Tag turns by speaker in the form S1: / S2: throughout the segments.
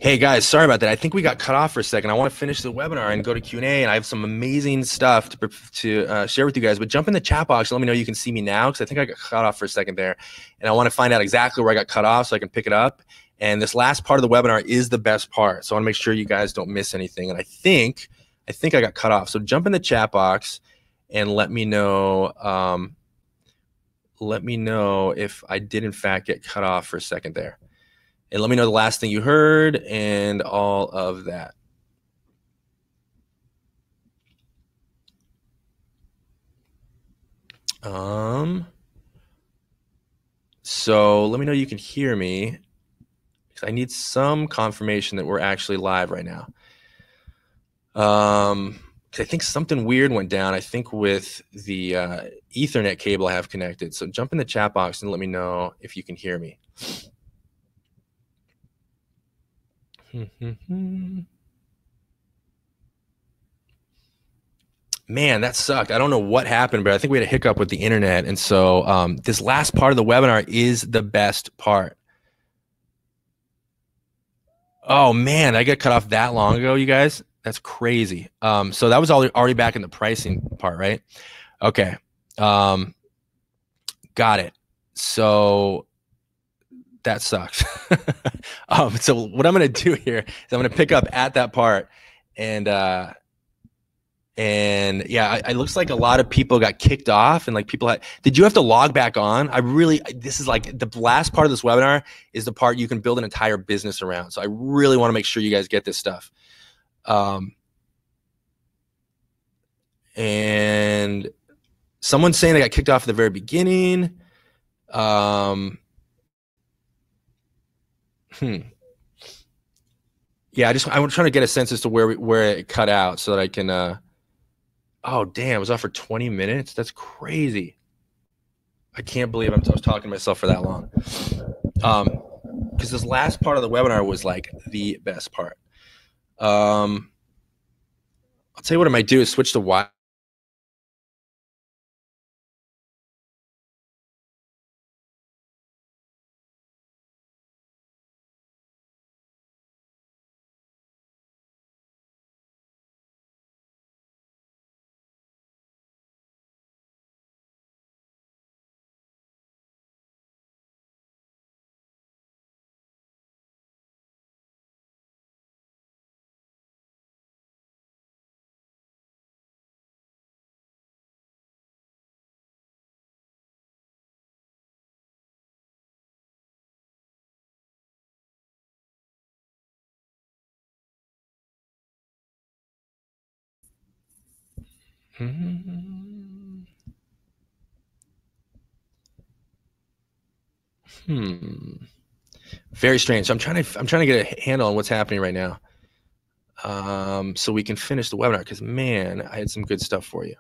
S1: Hey guys, sorry about that. I think we got cut off for a second. I want to finish the webinar and go to Q&A, and I have some amazing stuff to share with you guys. But jump in the chat box and let me know you can see me now, because I think I got cut off for a second there, and I want to find out exactly where I got cut off so I can pick it up. And this last part of the webinar is the best part, so I want to make sure you guys don't miss anything. And I think I got cut off. So jump in the chat box and let me know. Let me know if I did in fact get cut off for a second there. And let me know the last thing you heard and all of that. So let me know you can hear me, because I need some confirmation that we're actually live right now. Because I think something weird went down, I think with the Ethernet cable I have connected. So jump in the chat box and let me know if you can hear me. Man, that sucked. I don't know what happened, but I think we had a hiccup with the internet. And so this last part of the webinar is the best part. Oh man, I got cut off that long ago, you guys. That's crazy. So that was already back in the pricing part, right? Okay. Got it. So that sucks. So what I'm going to do here is I'm going to pick up at that part, and yeah, it looks like a lot of people got kicked off, and like did you have to log back on? This is like the last part of this webinar is the part you can build an entire business around. So I really want to make sure you guys get this stuff. And someone's saying they got kicked off at the very beginning. Yeah, I'm trying to get a sense as to where it cut out so that I can. Oh damn! It was off for 20 minutes. That's crazy. I can't believe I was talking to myself for that long. Because this last part of the webinar was like the best part. I'll tell you what I might do is switch to Wi. Very strange. So I'm trying to get a handle on what's happening right now, so we can finish the webinar. Because man, I had some good stuff for you.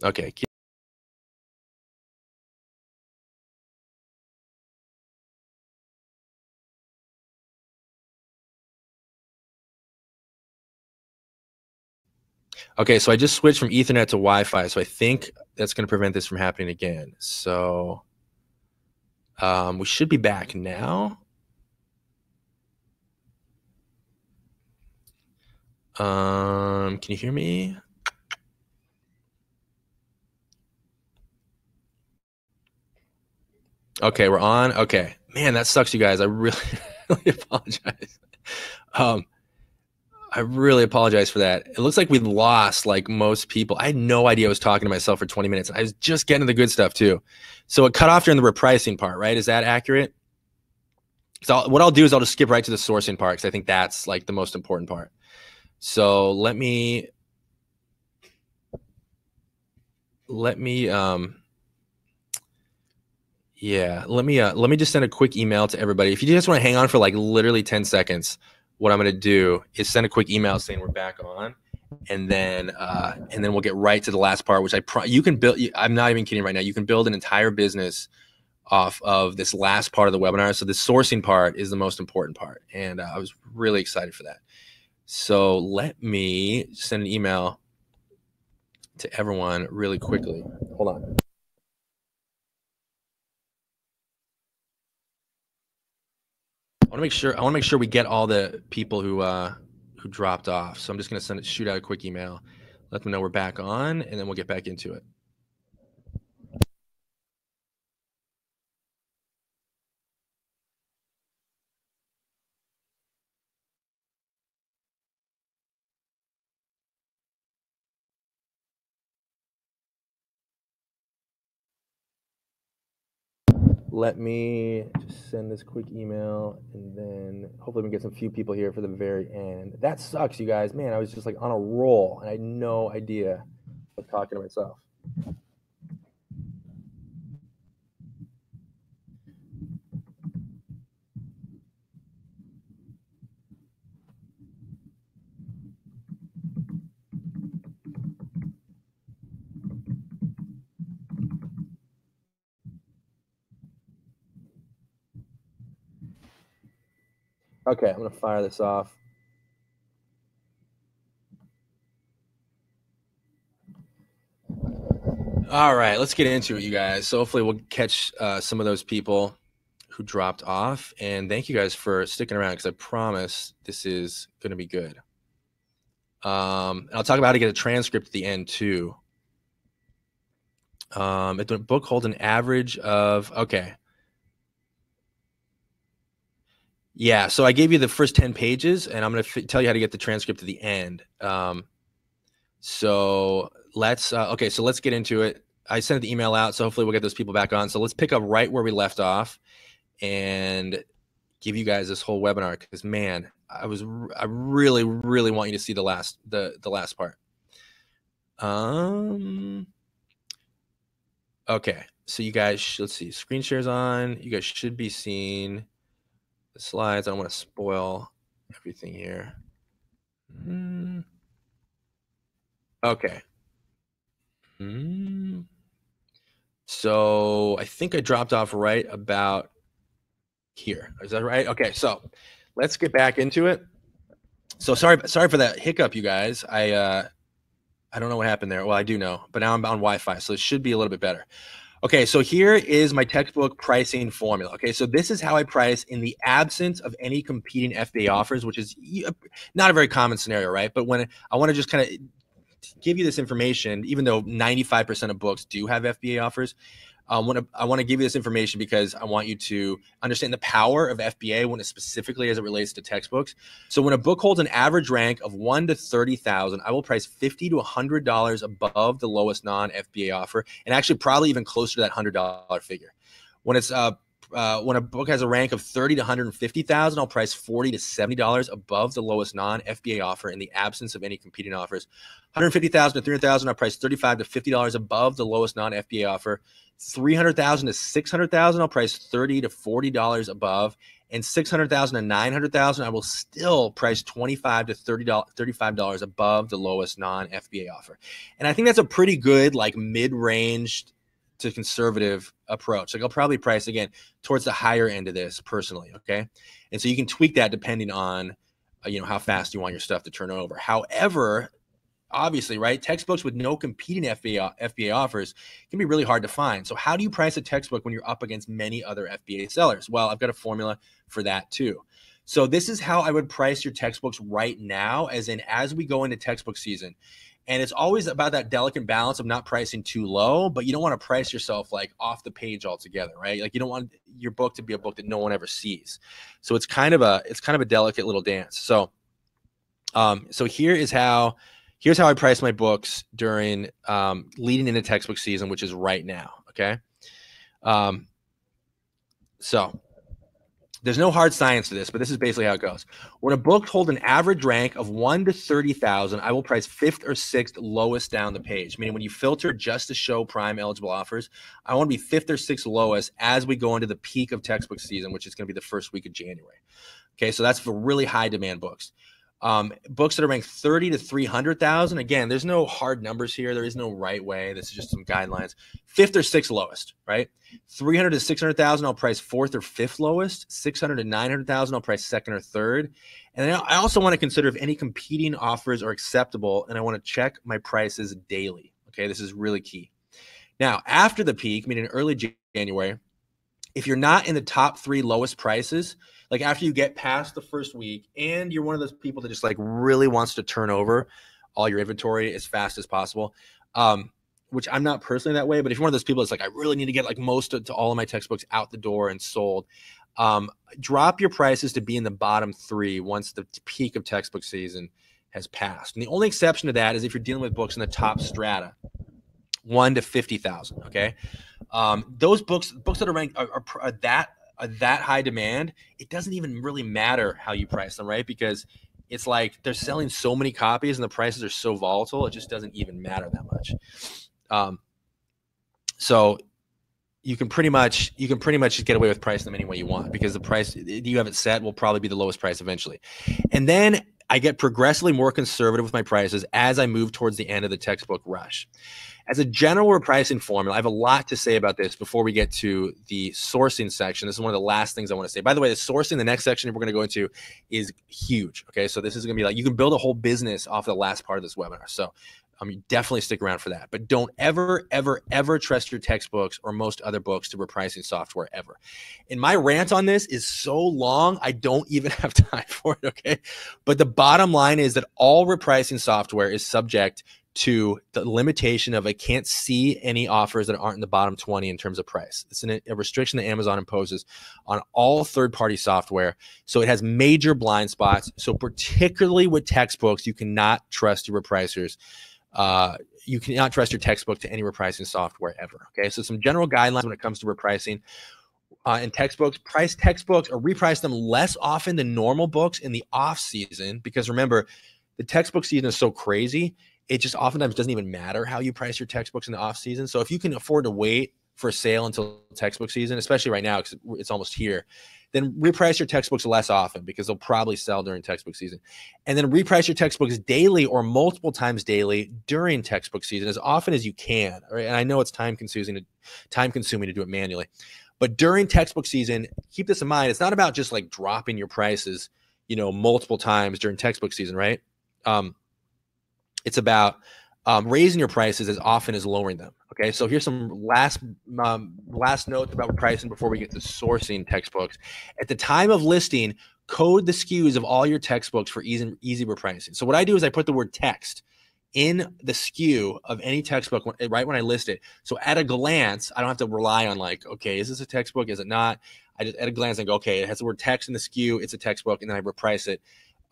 S1: Okay. Okay, so I just switched from Ethernet to Wi-Fi, so I think that's going to prevent this from happening again. So we should be back now. Can you hear me? Okay, we're on. Okay, man, that sucks, you guys. I really, really apologize. I really apologize for that. It looks like we lost like most people. I had no idea I was talking to myself for 20 minutes. I was just getting to the good stuff too. So it cut off during the repricing part, right? Is that accurate? So what I'll do is I'll just skip right to the sourcing part, because I think that's like the most important part. So let me just send a quick email to everybody. If you just want to hang on for like literally 10 seconds, what I'm going to do is send a quick email saying we're back on, and then we'll get right to the last part, which you can build. I'm not even kidding right now. You can build an entire business off of this last part of the webinar. So the sourcing part is the most important part, and I was really excited for that. So let me send an email to everyone really quickly. Hold on. I want to make sure we get all the people who dropped off. So I'm just going to shoot out a quick email, let them know we're back on, and then we'll get back into it. Let me just send this quick email, and then hopefully we can get some few people here for the very end. That sucks, you guys. Man, I was just like on a roll, and I had no idea. I'm talking to myself. Okay, I'm gonna fire this off. All right, let's get into it, you guys. So hopefully we'll catch some of those people who dropped off, and thank you guys for sticking around because I promise this is going to be good. I'll talk about how to get a transcript at the end too. If the book holds an average of yeah, so I gave you the first 10 pages, and I'm going to tell you how to get the transcript at the end. So let's get into it. I sent the email out, so hopefully we'll get those people back on. So let's pick up right where we left off and give you guys this whole webinar, because man, I really want you to see the last part. Okay, so you guys, let's see, screen share's on. You guys should be seeing the slides. I don't want to spoil everything here. Okay. So I think I dropped off right about here. Is that right? Okay, so let's get back into it. So sorry for that hiccup, you guys. I don't know what happened there. Well, I do know, but now I'm on Wi-Fi, so it should be a little bit better. Okay, so here is my textbook pricing formula. Okay, so this is how I price in the absence of any competing FBA offers, which is not a very common scenario, right? But when I want to just kind of give you this information, even though 95% of books do have FBA offers, I want to give you this information because I want you to understand the power of FBA when it specifically as it relates to textbooks. So when a book holds an average rank of 1 to 30,000, I will price $50 to $100 above the lowest non-FBA offer, and actually probably even closer to that $100 figure. When it's when a book has a rank of 30 to 150,000, I'll price $40 to $70 above the lowest non-FBA offer in the absence of any competing offers. 150,000 to 300,000, I'll price $35 to $50 above the lowest non-FBA offer. 300,000 to 600,000, I'll price $30 to $40 above, and 600,000 to 900,000, I will still price $25 to $35 above the lowest non-FBA offer. And I think that's a pretty good, like, mid-range to conservative approach. Like, I'll probably price again towards the higher end of this personally. Okay, and so you can tweak that depending on how fast you want your stuff to turn over. However, obviously, right, textbooks with no competing FBA offers can be really hard to find. So how do you price a textbook when you're up against many other FBA sellers? Well, I've got a formula for that too. So this is how I would price your textbooks right now, as we go into textbook season. And it's always about that delicate balance of not pricing too low, but you don't want to price yourself like off the page altogether, right? Like, you don't want your book to be a book that no one ever sees. So it's kind of a delicate little dance. So here's how I price my books during leading into textbook season, which is right now. Okay. So there's no hard science to this, but this is basically how it goes. When a book holds an average rank of 1 to 30,000, I will price 5th or 6th lowest down the page. Meaning when you filter just to show prime eligible offers, I want to be 5th or 6th lowest as we go into the peak of textbook season, which is going to be the first week of January. Okay, so that's for really high demand books. Books that are ranked 30 to 300,000. Again, there's no hard numbers here. There is no right way. This is just some guidelines. 5th or 6th lowest, right? 300 to 600,000, I'll price 4th or 5th lowest. 600 to 900,000, I'll price 2nd or 3rd. And then I also want to consider if any competing offers are acceptable, and I want to check my prices daily. Okay, this is really key. Now, after the peak, meaning early January, if you're not in the top 3 lowest prices, like after you get past the first week and you're one of those people that just like really wants to turn over all your inventory as fast as possible, which I'm not personally that way, but if you're one of those people that's like, I really need to get like most to all of my textbooks out the door and sold, drop your prices to be in the bottom 3 once the peak of textbook season has passed. And the only exception to that is if you're dealing with books in the top strata, 1 to 50,000. Okay. Those books that are ranked are that high demand. It doesn't even really matter how you price them, right? Because it's like they're selling so many copies and the prices are so volatile. It just doesn't even matter that much. So you can pretty much just get away with pricing them any way you want, because the price you have it set will probably be the lowest price eventually. And then I get progressively more conservative with my prices as I move towards the end of the textbook rush. As a general repricing formula, I have a lot to say about this before we get to the sourcing section. This is one of the last things I want to say. By the way, the sourcing, the next section we're going to go into, is huge. Okay, so this is going to be like, you can build a whole business off the last part of this webinar. So you definitely stick around for that. But don't ever, ever, ever trust your textbooks or most other books to repricing software ever. And my rant on this is so long, I don't even have time for it, okay? But the bottom line is that all repricing software is subject to the limitation of I can't see any offers that aren't in the bottom 20 in terms of price. It's a restriction that Amazon imposes on all third-party software. So it has major blind spots. So particularly with textbooks, you cannot trust your repricers. You cannot trust your textbook to any repricing software ever. Okay, so some general guidelines when it comes to repricing in textbooks. Price textbooks or reprice them less often than normal books in the off season, because remember, the textbook season is so crazy. It just oftentimes doesn't even matter how you price your textbooks in the off season. So if you can afford to wait for a sale until textbook season, especially right now because it's almost here, then reprice your textbooks less often because they'll probably sell during textbook season. And then reprice your textbooks daily or multiple times daily during textbook season as often as you can. Right? And I know it's time consuming to do it manually. But during textbook season, keep this in mind. It's not about just like dropping your prices, multiple times during textbook season, right? It's about raising your prices as often as lowering them. Okay, so here's some last notes about pricing before we get to sourcing textbooks. At the time of listing, code the SKUs of all your textbooks for easy repricing. So what I do is I put the word text in the SKU of any textbook right when I list it. So at a glance, I don't have to rely on like, okay, is this a textbook? Is it not? I just at a glance I go, okay, it has the word text in the SKU. It's a textbook, and then I reprice it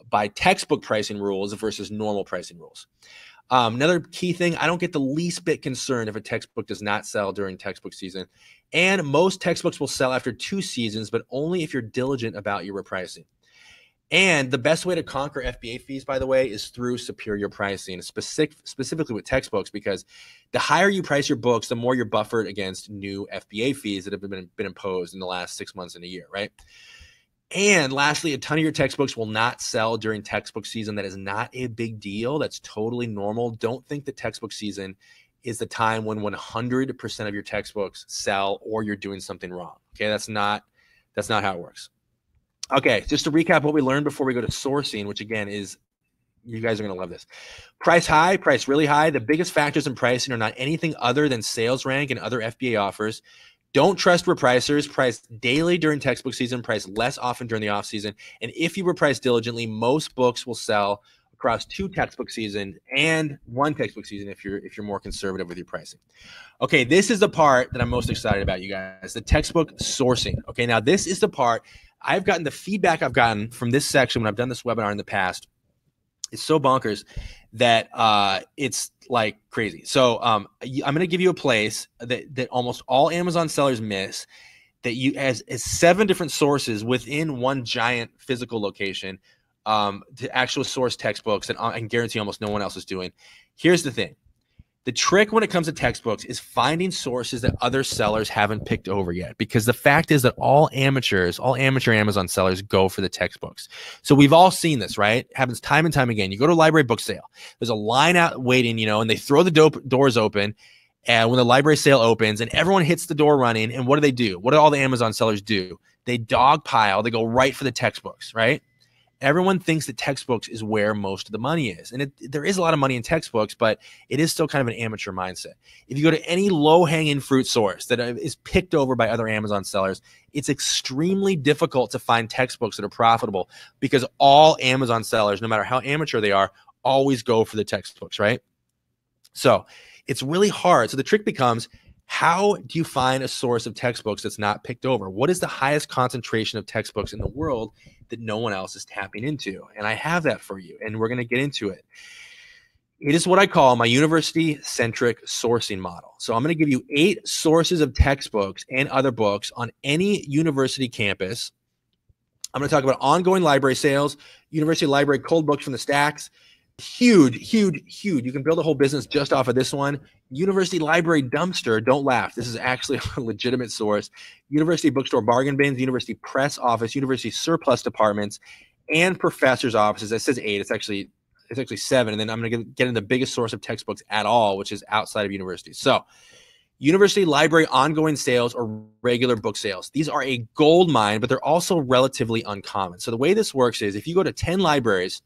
S1: by textbook pricing rules versus normal pricing rules. Another key thing, I don't get the least bit concerned if a textbook does not sell during textbook season. And most textbooks will sell after 2 seasons, but only if you're diligent about your repricing. And the best way to conquer FBA fees, by the way, is through superior pricing, specifically with textbooks, because the higher you price your books, the more you're buffered against new FBA fees that have been imposed in the last 6 months and a year, right? And lastly, a ton of your textbooks will not sell during textbook season. That is not a big deal. That's totally normal. Don't think that textbook season is the time when 100% of your textbooks sell or you're doing something wrong. Okay, that's not how it works. Okay, just to recap what we learned before we go to sourcing, which again is, you guys are going to love this. Price high, price really high. The biggest factors in pricing are not anything other than sales rank and other FBA offers. Don't trust repricers. Price daily during textbook season, price less often during the off season. And if you reprice diligently, most books will sell across 2 textbook season and 1 textbook season if you're more conservative with your pricing. Okay, this is the part that I'm most excited about, you guys, the textbook sourcing. Okay, now this is the part I've gotten, the feedback I've gotten from this section when I've done this webinar in the past. It's so bonkers that it's like crazy. So I'm going to give you a place that almost all Amazon sellers miss, that you has 7 different sources within one giant physical location to actually source textbooks that I can guarantee almost no one else is doing. Here's the thing. The trick when it comes to textbooks is finding sources that other sellers haven't picked over yet, because the fact is that all amateur Amazon sellers go for the textbooks. So we've all seen this, right? It happens time and time again. You go to a library book sale, there's a line out waiting, and they throw the doors open, and when the library sale opens and everyone hits the door running, and what do? What do all the Amazon sellers do? They dogpile, they go right for the textbooks, right? Everyone thinks that textbooks is where most of the money is. And there is a lot of money in textbooks, but it is still kind of an amateur mindset. If you go to any low-hanging fruit source that is picked over by other Amazon sellers, it's extremely difficult to find textbooks that are profitable because all Amazon sellers, no matter how amateur they are, always go for the textbooks, right? So it's really hard. So the trick becomes, how do you find a source of textbooks that's not picked over? What is the highest concentration of textbooks in the world that no one else is tapping into? And I have that for you, and we're going to get into it. It is what I call my university-centric sourcing model. So I'm going to give you 8 sources of textbooks and other books on any university campus. I'm going to talk about ongoing library sales, university library cold books from the stacks. Huge. You can build a whole business just off of this one. University library dumpster. Don't laugh. This is actually a legitimate source. University bookstore bargain bins, university press office, university surplus departments, and professors' offices. It says 8. It's actually 7. And then I'm going to get into the biggest source of textbooks at all, which is outside of universities. So university library ongoing sales or regular book sales. These are a gold mine, but they're also relatively uncommon. So the way this works is if you go to 10 libraries,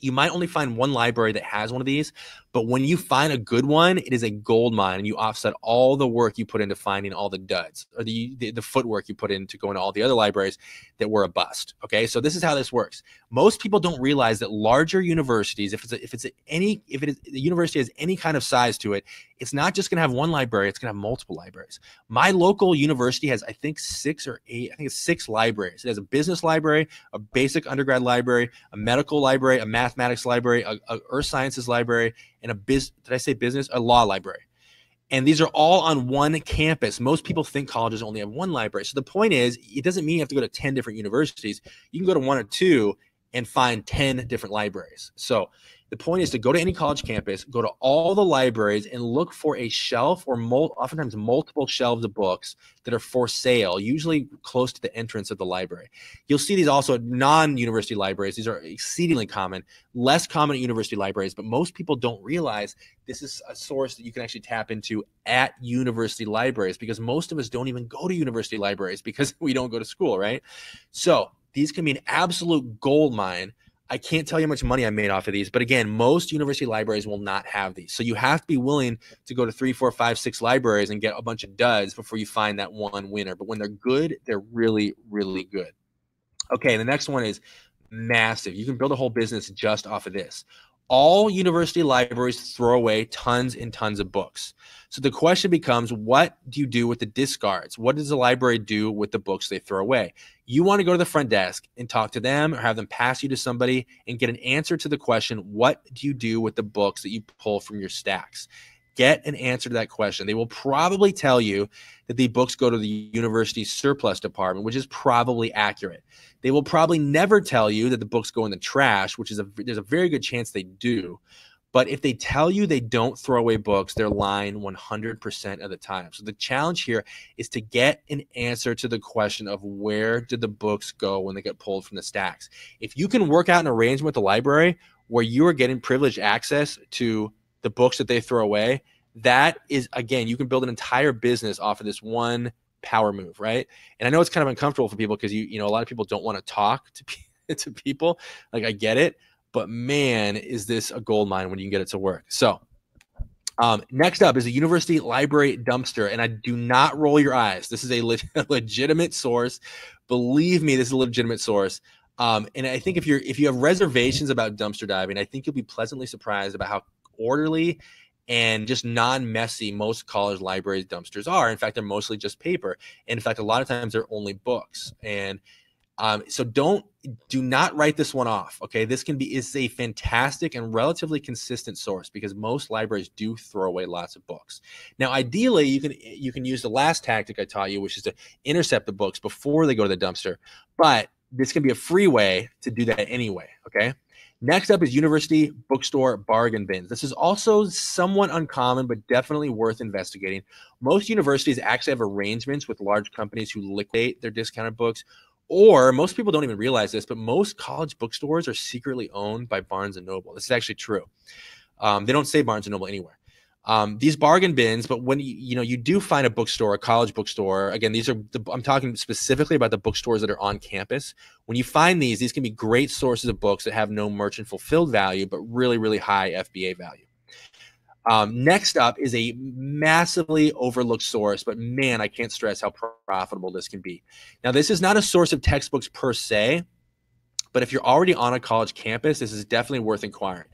S1: you might only find one library that has one of these, but when you find a good one, it is a gold mine, and you offset all the work you put into finding all the duds, or the footwork you put into going to all the other libraries that were a bust. Okay, so this is how this works. Most people don't realize that larger universities, if the university has any kind of size to it, it's not just going to have one library; it's going to have multiple libraries. My local university has, I think, 6 or 8. I think it's 6 libraries. It has a business library, a basic undergrad library, a medical library, a mathematics library, a earth sciences library, and a law library. And these are all on one campus. Most people think colleges only have one library. So the point is, it doesn't mean you have to go to 10 different universities. You can go to 1 or 2 and find 10 different libraries. So the point is to go to any college campus, go to all the libraries, and look for a shelf or oftentimes multiple shelves of books that are for sale, usually close to the entrance of the library. You'll see these also at non-university libraries. These are exceedingly common, less common at university libraries, but most people don't realize this is a source that you can actually tap into at university libraries, because most of us don't even go to university libraries because we don't go to school, right? So these can be an absolute gold mine. I can't tell you how much money I made off of these, but again, most university libraries will not have these. So you have to be willing to go to 3, 4, 5, 6 libraries and get a bunch of duds before you find that one winner. But when they're good, they're really, really good. Okay, the next one is massive. You can build a whole business just off of this. All university libraries throw away tons and tons of books. So the question becomes, what do you do with the discards? What does the library do with the books they throw away? You want to go to the front desk and talk to them, or have them pass you to somebody and get an answer to the question, what do you do with the books that you pull from your stacks? Get an answer to that question. They will probably tell you that the books go to the university surplus department, which is probably accurate. They will probably never tell you that the books go in the trash, which is there's a very good chance they do. But if they tell you they don't throw away books, they're lying 100% of the time. So the challenge here is to get an answer to the question of, where did the books go when they get pulled from the stacks? If you can work out an arrangement with the library where you are getting privileged access to the books that they throw away, that is, again, you can build an entire business off of this one power move, right? And I know it's kind of uncomfortable for people because you know a lot of people don't want to talk to people. Like, I get it, but man, is this a gold mine when you can get it to work. So next up is a university library dumpster, and I do not roll your eyes. This is a legitimate source. Believe me, this is a legitimate source. And I think if you have reservations about dumpster diving, I think you'll be pleasantly surprised about how orderly and just non-messy most college libraries dumpsters are. In fact, they're mostly just paper. And in fact, a lot of times they're only books. And so do not write this one off. Okay, this is a fantastic and relatively consistent source, because most libraries do throw away lots of books. Now, ideally, you can use the last tactic I taught you, which is to intercept the books before they go to the dumpster. But this can be a free way to do that anyway. Okay. Next up is university bookstore bargain bins. This is also somewhat uncommon, but definitely worth investigating. Most universities actually have arrangements with large companies who liquidate their discounted books, or most people don't even realize this, but most college bookstores are secretly owned by Barnes & Noble. This is actually true. They don't say Barnes & Noble anywhere. These bargain bins, but when you do find a bookstore, a college bookstore, again, I'm talking specifically about the bookstores that are on campus. When you find these can be great sources of books that have no merchant fulfilled value, but really, really high FBA value. Next up is a massively overlooked source, but man, I can't stress how profitable this can be. Now, this is not a source of textbooks per se, but if you're already on a college campus, this is definitely worth inquiring.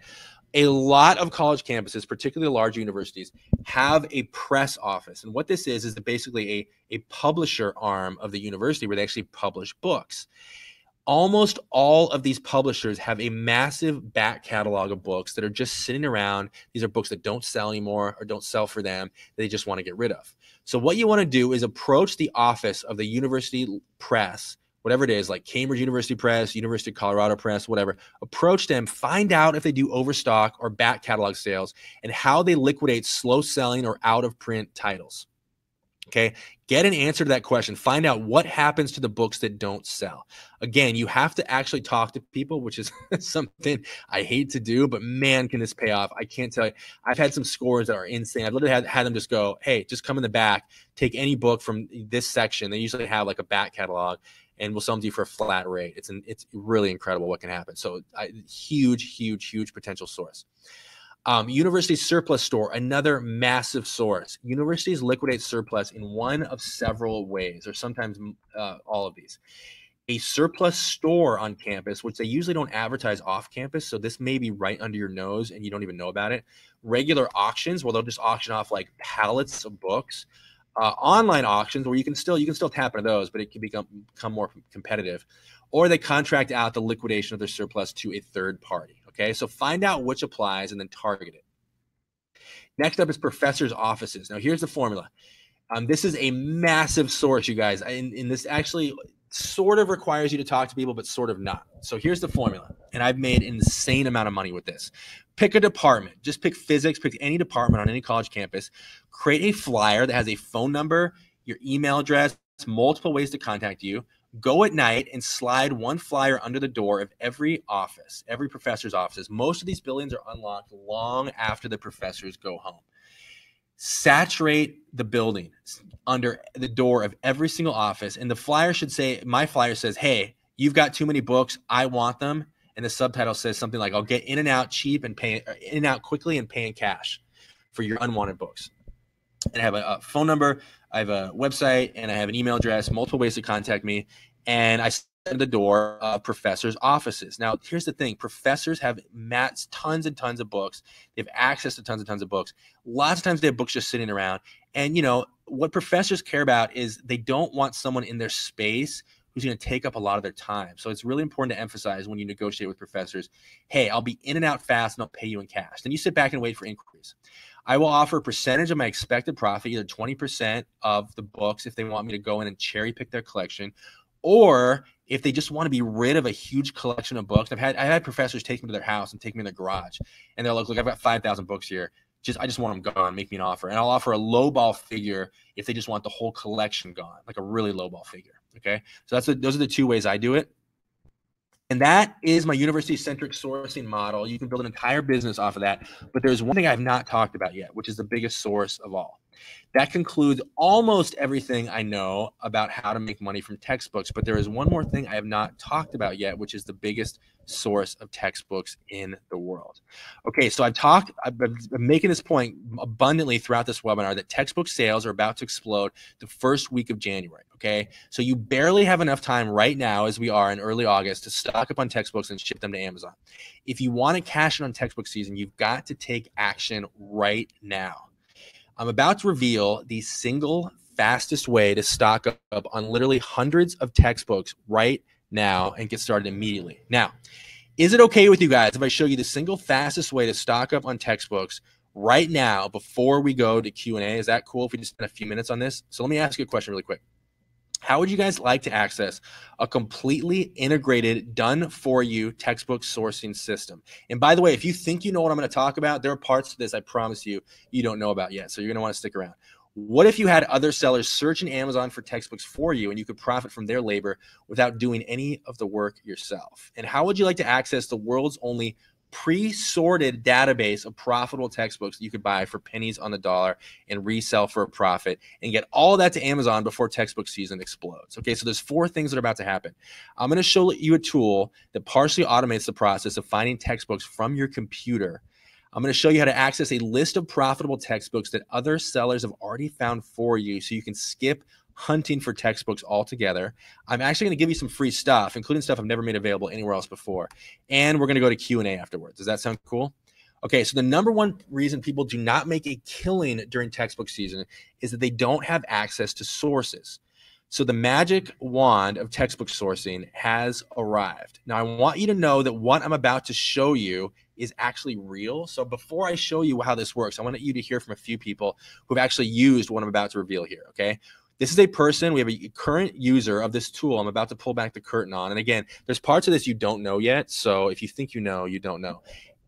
S1: A lot of college campuses, particularly large universities, have a press office. And what this is basically a publisher arm of the university where they actually publish books. Almost all of these publishers have a massive back catalog of books that are just sitting around. These are books that don't sell anymore or don't sell for them. They just want to get rid of. So what you want to do is approach the office of the university press, whatever it is, like Cambridge University Press, University of Colorado Press, whatever. Approach them, find out if they do overstock or back catalog sales and how they liquidate slow selling or out of print titles. Okay, get an answer to that question. Find out what happens to the books that don't sell. Again, you have to actually talk to people, which is something I hate to do, but man, can this pay off. I can't tell you. I've had some scores that are insane. I've literally had them just go, hey, just come in the back, take any book from this section. They usually have like a back catalog, and we'll sell them to you for a flat rate. It's really incredible what can happen. So huge potential source. University surplus store, another massive source. Universities liquidate surplus in one of several ways, or sometimes all of these. A surplus store on campus, which they usually don't advertise off campus, so this may be right under your nose and you don't even know about it. Regular auctions, where they'll just auction off like pallets of books. Online auctions, where you can still tap into those, but it can become more competitive. Or they contract out the liquidation of their surplus to a third party. Okay, so find out which applies and then target it. Next up is professors' offices. Now, here's the formula. This is a massive source, you guys. And this actually sort of requires you to talk to people, but sort of not. So here's the formula. And I've made an insane amount of money with this. Pick a department. Just pick physics. Pick any department on any college campus. Create a flyer that has a phone number, your email address, multiple ways to contact you. Go at night and slide one flyer under the door of every office, every professor's offices. Most of these buildings are unlocked long after the professors go home. Saturate the building under the door of every single office. And the flyer should say, my flyer says, hey, you've got too many books. I want them. And the subtitle says something like, I'll get in and out cheap and pay in and out quickly and pay in cash for your unwanted books. And I have a phone number, I have a website, and I have an email address, multiple ways to contact me. And I send the door of professors' offices. Now, here's the thing. Professors have tons and tons of books. They have access to tons and tons of books. Lots of times they have books just sitting around. And, what professors care about is they don't want someone in their space who's going to take up a lot of their time. So it's really important to emphasize when you negotiate with professors, hey, I'll be in and out fast and I'll pay you in cash. Then you sit back and wait for inquiries. I will offer a percentage of my expected profit, either 20% of the books if they want me to go in and cherry pick their collection, or if they just want to be rid of a huge collection of books. I've had professors take me to their house and take me in their garage, and they're like, look, I've got 5,000 books here. I just want them gone. Make me an offer. And I'll offer a lowball figure if they just want the whole collection gone, like a really lowball figure. Okay. So those are the two ways I do it. And that is my university-centric sourcing model. You can build an entire business off of that. But there's one thing I've not talked about yet, which is the biggest source of all. That concludes almost everything I know about how to make money from textbooks. But there is one more thing I have not talked about yet, which is the biggest source of textbooks in the world. Okay, so I've been making this point abundantly throughout this webinar that textbook sales are about to explode the first week of January. Okay, so you barely have enough time right now, as we are in early August, to stock up on textbooks and ship them to Amazon. If you want to cash in on textbook season, you've got to take action right now. I'm about to reveal the single fastest way to stock up on literally hundreds of textbooks right now and get started immediately. Now, is it okay with you guys if I show you the single fastest way to stock up on textbooks right now before we go to Q&A? Is that cool if we just spend a few minutes on this? So let me ask you a question really quick. How would you guys like to access a completely integrated, done-for-you textbook sourcing system? And by the way, if you think you know what I'm going to talk about, there are parts to this I promise you don't know about yet, so you're going to want to stick around. What if you had other sellers search in Amazon for textbooks for you and you could profit from their labor without doing any of the work yourself? And how would you like to access the world's only pre-sorted database of profitable textbooks that you could buy for pennies on the dollar and resell for a profit and get all of that to Amazon before textbook season explodes. Okay, so there's 4 things that are about to happen. I'm going to show you a tool that partially automates the process of finding textbooks from your computer. I'm going to show you how to access a list of profitable textbooks that other sellers have already found for you so you can skip hunting for textbooks altogether. I'm actually going to give you some free stuff, including stuff I've never made available anywhere else before. And we're going to go to Q&A afterwards. Does that sound cool? Okay, so the number one reason people do not make a killing during textbook season is that they don't have access to sources. So the magic wand of textbook sourcing has arrived. Now, I want you to know that what I'm about to show you is actually real. So before I show you how this works, I want you to hear from a few people who've actually used what I'm about to reveal here, okay? This is a person, we have a current user of this tool I'm about to pull back the curtain on. And again, there's parts of this you don't know yet. So if you think you know, you don't know.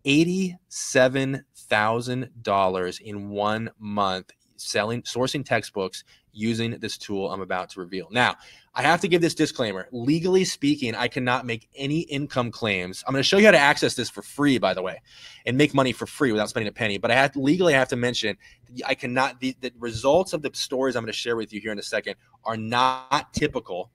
S1: $87,000 in 1 month sourcing textbooks using this tool I'm about to reveal. Now, I have to give this disclaimer. Legally speaking, I cannot make any income claims. I'm going to show you how to access this for free, by the way, and make money for free without spending a penny. But I have to mention, I cannot, the results of the stories I'm going to share with you here in a second are not typical,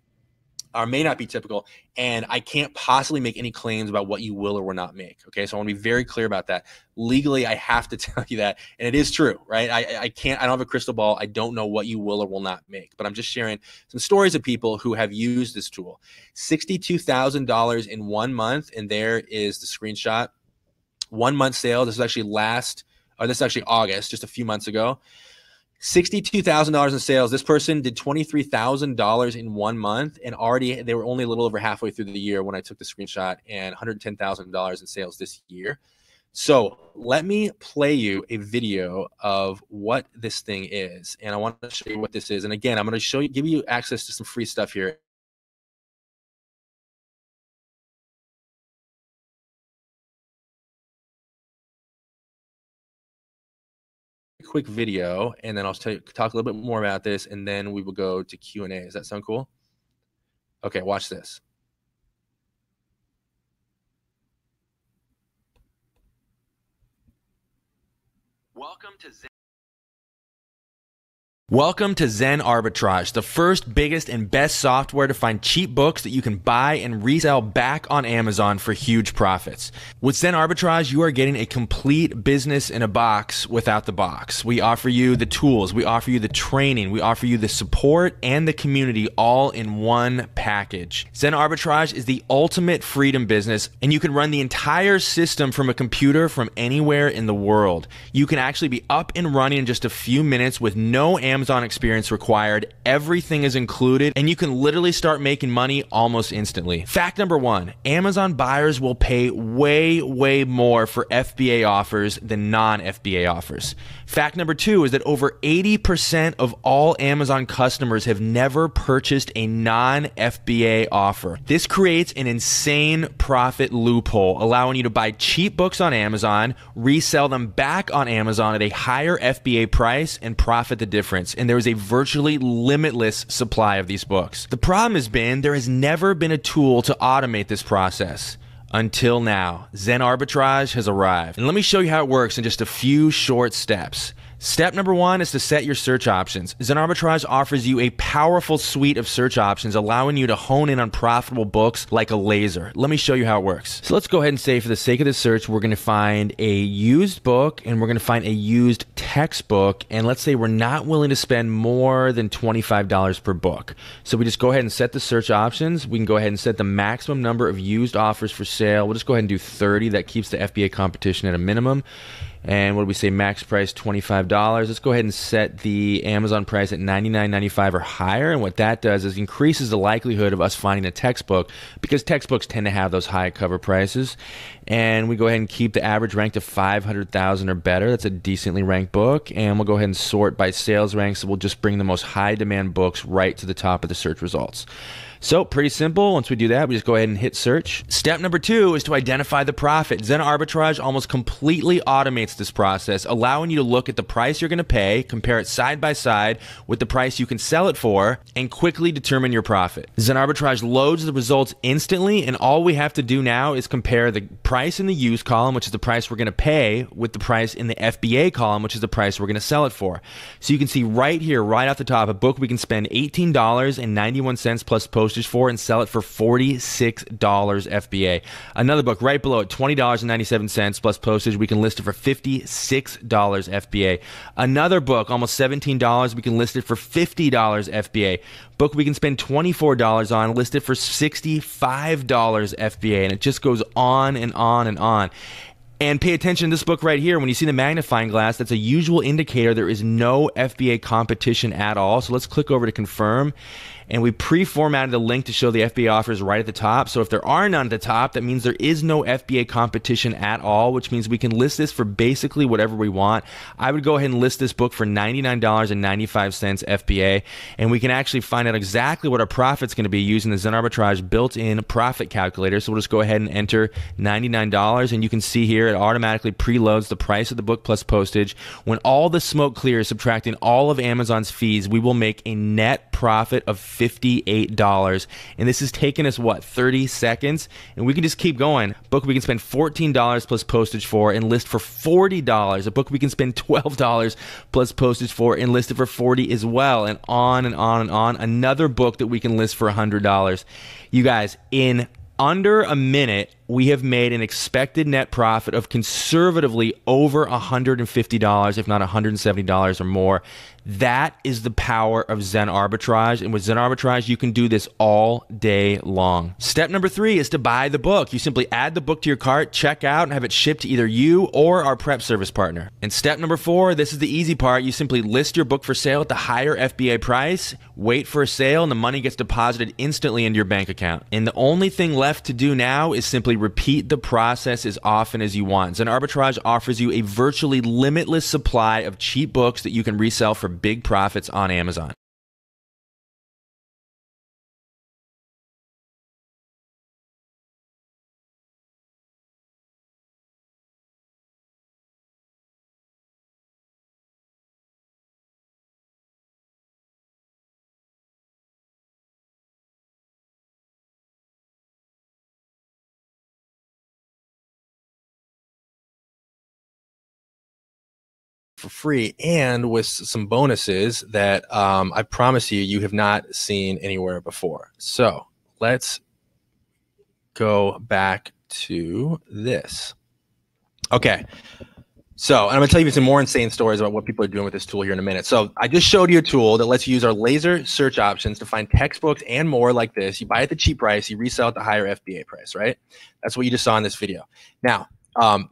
S1: or may not be typical, and I can't possibly make any claims about what you will or will not make. Okay, so I want to be very clear about that. Legally, I have to tell you that, and it is true, right? I don't have a crystal ball. I don't know what you will or will not make, but I'm just sharing some stories of people who have used this tool. $62,000 in 1 month, and there is the screenshot. 1 month sale. This is actually August, just a few months ago. $62,000 in sales. This person did $23,000 in 1 month, and already they were only a little over halfway through the year when I took the screenshot, and $110,000 in sales this year. So let me play you a video of what this thing is, and I want to show you what this is. And again, I'm going to give you access to some free stuff here. Quick video, and then I'll talk a little bit more about this, and then we will go to Q&A. Does that sound cool? Okay, watch this. Welcome to Zen Arbitrage, the first, biggest, and best software to find cheap books that you can buy and resell back on Amazon for huge profits. With Zen Arbitrage, you are getting a complete business in a box without the box. We offer you the tools, we offer you the training, we offer you the support and the community all in one package. Zen Arbitrage is the ultimate freedom business, and you can run the entire system from a computer from anywhere in the world. You can actually be up and running in just a few minutes with no Amazon experience required. Everything is included, and you can literally start making money almost instantly. Fact number 1, Amazon buyers will pay way more for FBA offers than non-FBA offers. Fact number 2 is that over 80% of all Amazon customers have never purchased a non-FBA offer. This creates an insane profit loophole, allowing you to buy cheap books on Amazon, resell them back on Amazon at a higher FBA price, and profit the difference. And there is a virtually limitless supply of these books. The problem has been there has never been a tool to automate this process. Until now, Zen Arbitrage has arrived. And let me show you how it works in just a few short steps. Step number 1 is to set your search options. Zen Arbitrage offers you a powerful suite of search options, allowing you to hone in on profitable books like a laser. Let me show you how it works. So let's go ahead and say, for the sake of the search, we're going to find a used book, and we're going to find a used textbook, and let's say we're not willing to spend more than $25 per book. So we just go ahead and set the search options. We can go ahead and set the maximum number of used offers for sale. We'll just go ahead and do 30. That keeps the FBA competition at a minimum. And what do we say? Max price $25. Let's go ahead and set the Amazon price at $99.95 or higher. And what that does is increases the likelihood of us finding a textbook, because textbooks tend to have those high cover prices. And we go ahead and keep the average rank to 500,000 or better. That's a decently ranked book. And we'll go ahead and sort by sales rank. So we'll just bring the most high demand books right to the top of the search results.
S2: So pretty simple. Once we do that, we just go ahead and hit search. Step number 2 is to identify the profit. Zen Arbitrage almost completely automates this process, allowing you to look at the price you're going to pay, compare it side by side with the price you can sell it for, and quickly determine your profit. Zen Arbitrage loads the results instantly, and all we have to do now is compare the price in the use column, which is the price we're going to pay, with the price in the FBA column, which is the price we're going to sell it for. So you can see right here, right off the top, a book we can spend $18.91 plus postage for and sell it for $46 FBA. Another book right below it, $20.97 plus postage, we can list it for $56 FBA. Another book, almost $17, we can list it for $50 FBA. Book we can spend $24 on, list it for $65 FBA, and it just goes on and on and on. And pay attention to this book right here. When you see the magnifying glass, that's a usual indicator there is no FBA competition at all. So let's click over to confirm. And we pre-formatted the link to show the FBA offers right at the top. So if there are none at the top, that means there is no FBA competition at all, which means we can list this for basically whatever we want. I would go ahead and list this book for $99.95 FBA, and we can actually find out exactly what our profit's going to be using the Zen Arbitrage built-in profit calculator. So we'll just go ahead and enter $99, and you can see here it automatically preloads the price of the book plus postage. When all the smoke clears, subtracting all of Amazon's fees, we will make a net profit of $58. And this has taken us, what, 30 seconds? And we can just keep going. Book we can spend $14 plus postage for and list for $40. A book we can spend $12 plus postage for and list it for $40 as well. And on and on and on. Another book that we can list for $100. You guys, in under a minute, we have made an expected net profit of conservatively over $150, if not $170 or more. That is the power of Zen Arbitrage, and with Zen Arbitrage, you can do this all day long. Step number 3 is to buy the book. You simply add the book to your cart, check out, and have it shipped to either you or our prep service partner. And step number 4, this is the easy part. You simply list your book for sale at the higher FBA price, wait for a sale, and the money gets deposited instantly into your bank account. And the only thing left to do now is simply repeat the process as often as you want. Zen Arbitrage offers you a virtually limitless supply of cheap books that you can resell for big profits on Amazon.
S1: For free and with some bonuses that I promise you have not seen anywhere before. So let's go back to this. Okay. So I'm going to tell you some more insane stories about what people are doing with this tool here in a minute. So I just showed you a tool that lets you use our laser search options to find textbooks and more like this. You buy at the cheap price, you resell at the higher FBA price, right? That's what you just saw in this video. Now,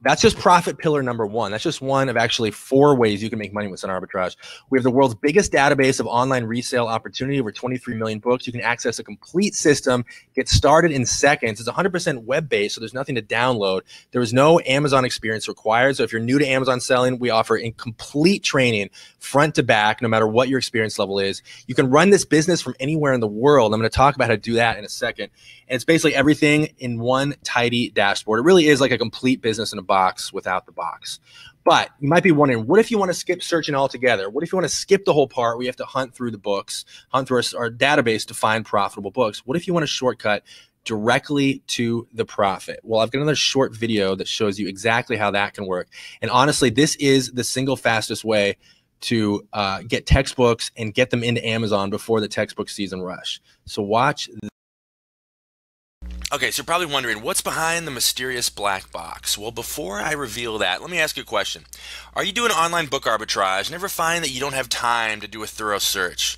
S1: that's just profit pillar number 1. That's just one of actually 4 ways you can make money with Zen Arbitrage. We have the world's biggest database of online resale opportunity, over 23 million books. You can access a complete system, get started in seconds. It's 100% web-based, so there's nothing to download. There is no Amazon experience required. So if you're new to Amazon selling, we offer a complete training front to back, no matter what your experience level is. You can run this business from anywhere in the world. I'm going to talk about how to do that in a second. And it's basically everything in one tidy dashboard. It really is like a complete business in a box without the box. But you might be wondering, what if you want to skip searching altogether? What if you want to skip the whole part where you have to hunt through the books, hunt through our database to find profitable books? What if you want to shortcut directly to the profit? Well, I've got another short video that shows you exactly how that can work. And honestly, this is the single fastest way to get textbooks and get them into Amazon before the textbook season rush. So watch.
S2: Okay, so you're probably wondering, what's behind the mysterious black box? Well, before I reveal that, let me ask you a question. Are you doing online book arbitrage and ever find that you don't have time to do a thorough search?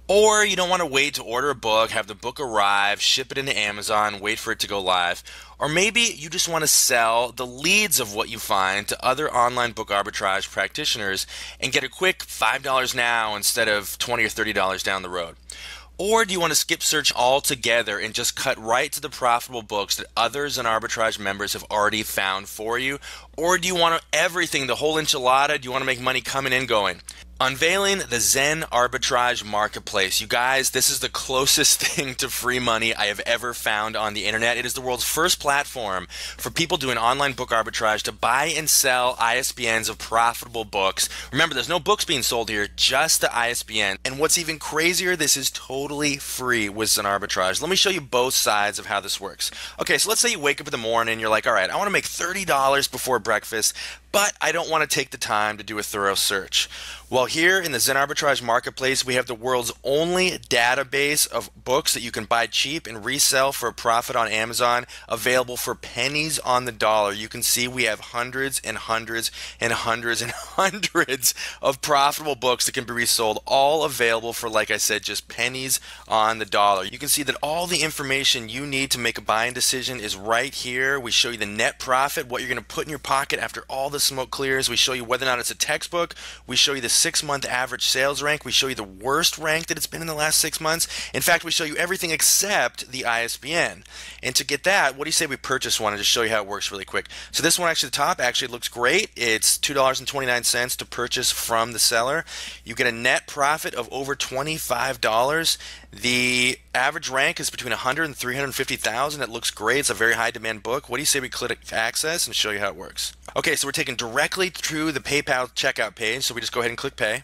S2: Or you don't want to wait to order a book, have the book arrive, ship it into Amazon, wait for it to go live? Or maybe you just want to sell the leads of what you find to other online book arbitrage practitioners and get a quick $5 now instead of $20 or $30 down the road? Or do you want to skip search altogether and just cut right to the profitable books that others and Arbitrage members have already found for you? Or do you want everything, the whole enchilada? Do you want to make money coming and going? Unveiling the Zen Arbitrage Marketplace. You guys, this is the closest thing to free money I have ever found on the internet. It is the world's first platform for people doing online book arbitrage to buy and sell ISBNs of profitable books. Remember, there's no books being sold here, just the ISBN. And what's even crazier, this is totally free with Zen Arbitrage. Let me show you both sides of how this works. Okay, so let's say you wake up in the morning, you're like, all right, I want to make $30 before breakfast, but I don't want to take the time to do a thorough search. Well, here in the Zen Arbitrage Marketplace, we have the world's only database of books that you can buy cheap and resell for a profit on Amazon, available for pennies on the dollar. You can see we have hundreds and hundreds and hundreds and hundreds of profitable books that can be resold, all available for, like I said, just pennies on the dollar. You can see that all the information you need to make a buying decision is right here. We show you the net profit, what you're going to put in your pocket after all the smoke clears. We show you whether or not it's a textbook. We show you the 6-month average sales rank. We show you the worst rank that it's been in the last 6 months. In fact, we show you everything except the ISBN. And to get that, what do you say we purchase one and just show you how it works really quick? So this one actually, the top actually looks great. It's $2.29 to purchase from the seller. You get a net profit of over $25. The average rank is between 100 and 350,000. It looks great. It's a very high demand book. What do you say we click access and show you how it works? Okay, so we're taken directly through the PayPal checkout page. So we just go ahead and click pay.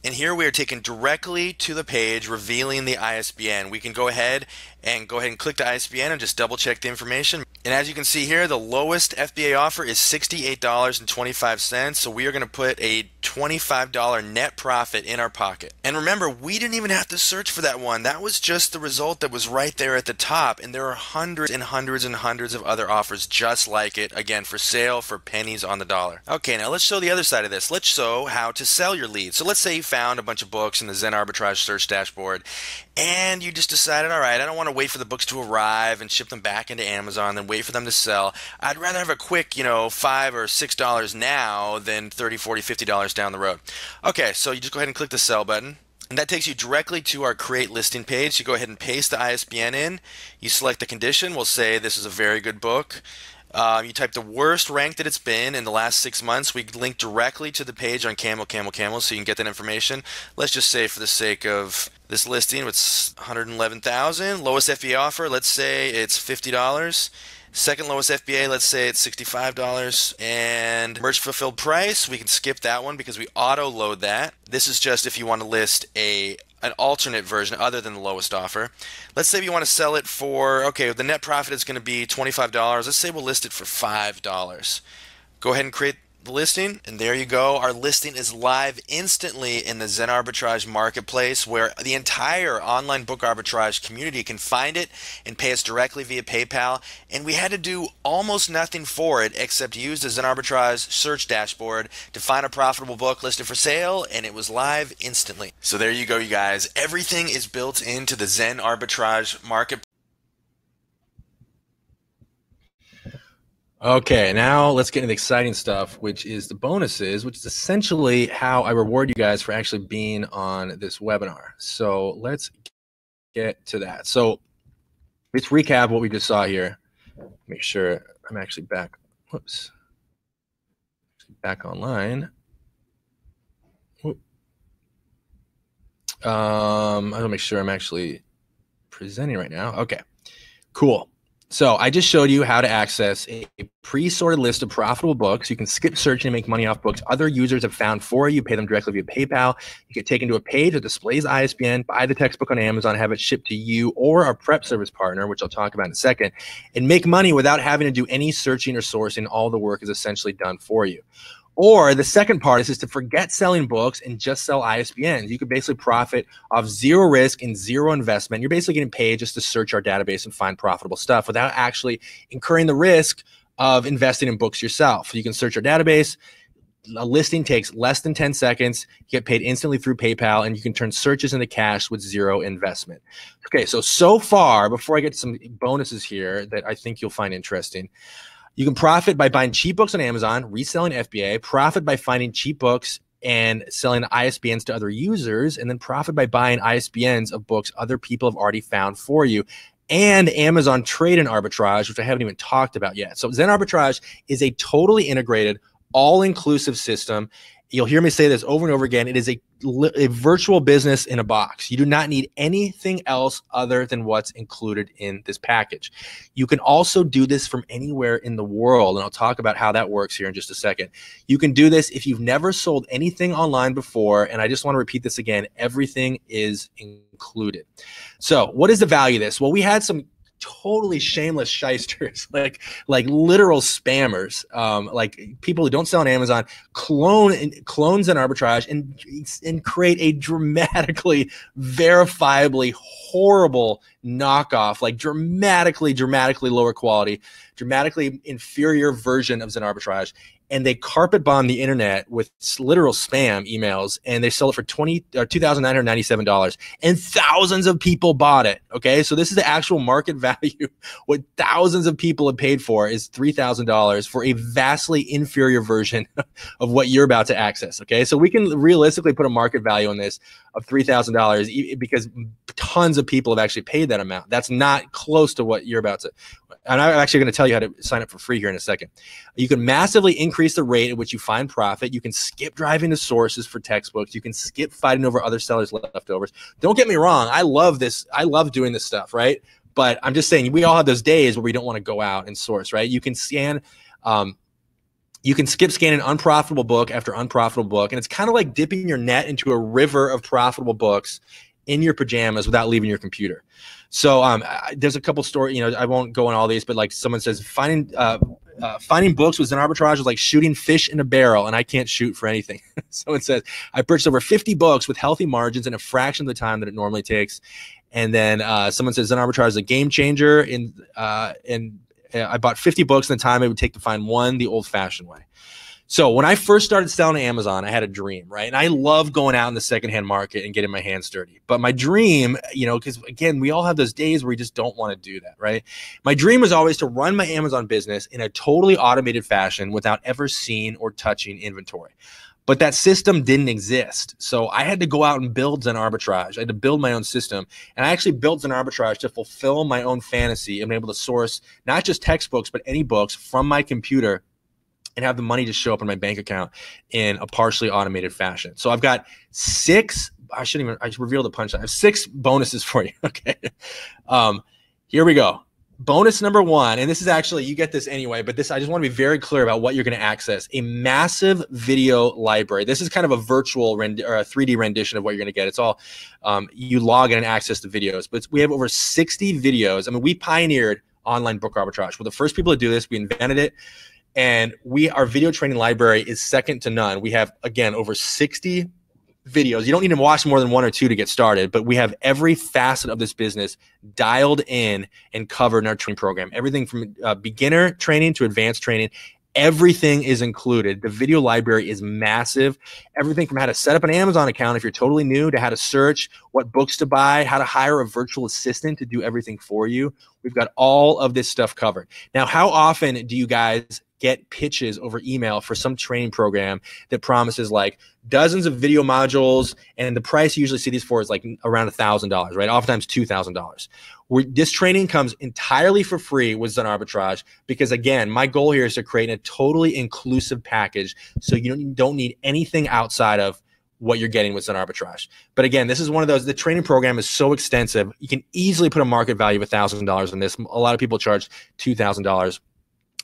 S2: And here we are taken directly to the page revealing the ISBN. We can go ahead and click the ISBN and just double check the information. And as you can see here, the lowest FBA offer is $68.25. So we are going to put a $25 net profit in our pocket. And remember, we didn't even have to search for that one. That was just the result that was right there at the top. And there are hundreds and hundreds and hundreds of other offers just like it, again, for sale for pennies on the dollar. Okay, now let's show the other side of this. Let's show how to sell your leads. So let's say you found a bunch of books in the Zen Arbitrage search dashboard, and you just decided, all right, I don't want to wait for the books to arrive and ship them back into Amazon, then wait for them to sell. I'd rather have a quick, $5 or $6 now than $30, $40, $50 down the road. Okay, so you just go ahead and click the sell button. And that takes you directly to our create listing page. You go ahead and paste the ISBN in. You select the condition. We'll say this is a very good book. You type the worst rank that it's been in the last 6 months. We link directly to the page on Camel so you can get that information. Let's just say, for the sake of this listing, it's 111,000. Lowest FBA offer, let's say it's $50. Second lowest FBA, let's say it's $65. And merge fulfilled price, we can skip that one because we auto load that. This is just if you want to list an alternate version other than the lowest offer. Let's say you want to sell it for, okay, the net profit is going to be $25. Let's say we'll list it for $5. Go ahead and create the listing, and there you go. Our listing is live instantly in the Zen Arbitrage Marketplace, where the entire online book arbitrage community can find it and pay us directly via PayPal. And we had to do almost nothing for it except use the Zen Arbitrage search dashboard to find a profitable book listed for sale, and it was live instantly. So there you go, you guys. Everything is built into the Zen Arbitrage Marketplace.
S1: Okay, now let's get into the exciting stuff, which is the bonuses, which is essentially how I reward you guys for actually being on this webinar. So let's get to that. So let's recap what we just saw here. Make sure I'm actually back. Whoops. Back online. I want to make sure I'm actually presenting right now. Okay, cool. So I just showed you how to access a pre-sorted list of profitable books. You can skip searching and make money off books other users have found for you. Pay them directly via PayPal. You get taken to a page that displays ISBN, buy the textbook on Amazon, have it shipped to you or our prep service partner, which I'll talk about in a second, and make money without having to do any searching or sourcing. All the work is essentially done for you. Or the second part is just to forget selling books and just sell ISBNs. You could basically profit off zero risk and zero investment. You're basically getting paid just to search our database and find profitable stuff without actually incurring the risk of investing in books yourself. You can search our database. A listing takes less than 10 seconds. You get paid instantly through PayPal, and you can turn searches into cash with zero investment. Okay, so far, before I get to some bonuses here that I think you'll find interesting, you can profit by buying cheap books on Amazon, reselling FBA, profit by finding cheap books and selling ISBNs to other users, and then profit by buying ISBNs of books other people have already found for you, and Amazon Trade-in Arbitrage, which I haven't even talked about yet. So Zen Arbitrage is a totally integrated, all-inclusive system, You'll hear me say this over and over again. It is a virtual business in a box. You do not need anything else other than what's included in this package. You can also do this from anywhere in the world, and I'll talk about how that works here in just a second. You can do this if you've never sold anything online before, and I just want to repeat this again. Everything is included. So what is the value of this? Well, we had some totally shameless shysters, like literal spammers, like people who don't sell on Amazon, clones Zen Arbitrage and create a dramatically, verifiably horrible knockoff, like dramatically lower quality, dramatically inferior version of Zen Arbitrage. And they carpet bomb the internet with literal spam emails, and they sell it for $2,997, and thousands of people bought it. Okay, so this is the actual market value. What thousands of people have paid for is $3,000 for a vastly inferior version of what you're about to access. Okay, so we can realistically put a market value on this of $3,000 because tons of people have actually paid that amount. That's not close to what you're about to. And I'm actually going to tell you how to sign up for free here in a second. You can massively increase the rate at which you find profit. You can skip driving to sources for textbooks. You can skip fighting over other sellers' leftovers. Don't get me wrong. I love this. I love doing this stuff, right? But I'm just saying we all have those days where we don't want to go out and source, right? You can scan, you can skip scanning unprofitable book after unprofitable book. And it's kind of like dipping your net into a river of profitable books in your pajamas without leaving your computer. So there's a couple stories, I won't go on all these, but like someone says, finding books with Zen Arbitrage is like shooting fish in a barrel, and I can't shoot for anything. Someone says, I purchased over 50 books with healthy margins in a fraction of the time that it normally takes. And then someone says Zen Arbitrage is a game changer, and I bought 50 books in the time it would take to find one the old-fashioned way. So when I first started selling to Amazon, I had a dream, right? And I love going out in the secondhand market and getting my hands dirty. But my dream, because again, we all have those days where we just don't want to do that, right? My dream was always to run my Amazon business in a totally automated fashion without ever seeing or touching inventory. But that system didn't exist. So I had to go out and build Zen Arbitrage. I had to build my own system. And I actually built Zen Arbitrage to fulfill my own fantasy and be able to source not just textbooks, but any books from my computer and have the money just show up in my bank account in a partially automated fashion. So I've got I revealed the punchline. I have 6 bonuses for you. Okay. Here we go. Bonus number 1, and this is actually, you get this anyway, but I just want to be very clear about what you're going to access. A massive video library. This is kind of a virtual or a 3D rendition of what you're going to get. It's all, you log in and access the videos, but we have over 60 videos. I mean, we pioneered online book arbitrage. We're the first people to do this. We invented it. And our video training library is second to none. We have, again, over 60 videos. You don't need to watch more than 1 or 2 to get started, but we have every facet of this business dialed in and covered in our training program. Everything from beginner training to advanced training, everything is included. The video library is massive. Everything from how to set up an Amazon account if you're totally new, to how to search, what books to buy, how to hire a virtual assistant to do everything for you. We've got all of this stuff covered. Now, how often do you guys get pitches over email for some training program that promises like dozens of video modules, and the price you usually see these for is like around $1,000, right? Oftentimes $2,000. This training comes entirely for free with Zen Arbitrage because, again, my goal here is to create a totally inclusive package so you don't need anything outside of what you're getting with Zen Arbitrage. But again, this is one of those, the training program is so extensive, you can easily put a market value of $1,000 on this. A lot of people charge $2,000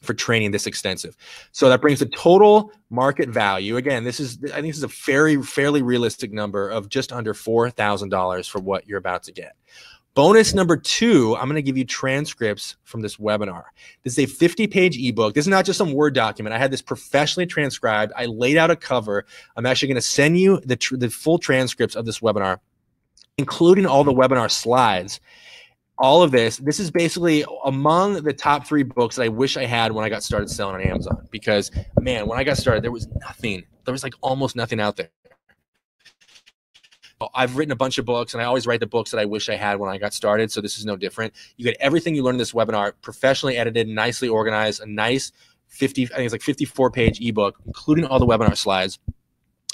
S1: for training this extensive. So that brings the total market value. Again, I think this is a fairly realistic number of just under $4,000 for what you're about to get. Bonus number 2, I'm going to give you transcripts from this webinar. This is a 50-page ebook. This is not just some Word document. I had this professionally transcribed. I laid out a cover. I'm actually going to send you the full transcripts of this webinar, including all the webinar slides. All of this is basically among the top 3 books that I wish I had when I got started selling on Amazon. Because, man, when I got started, there was nothing. There was like almost nothing out there. I've written a bunch of books, and I always write the books that I wish I had when I got started, so this is no different. You get everything you learn in this webinar, professionally edited, nicely organized, a nice 54-page ebook, including all the webinar slides.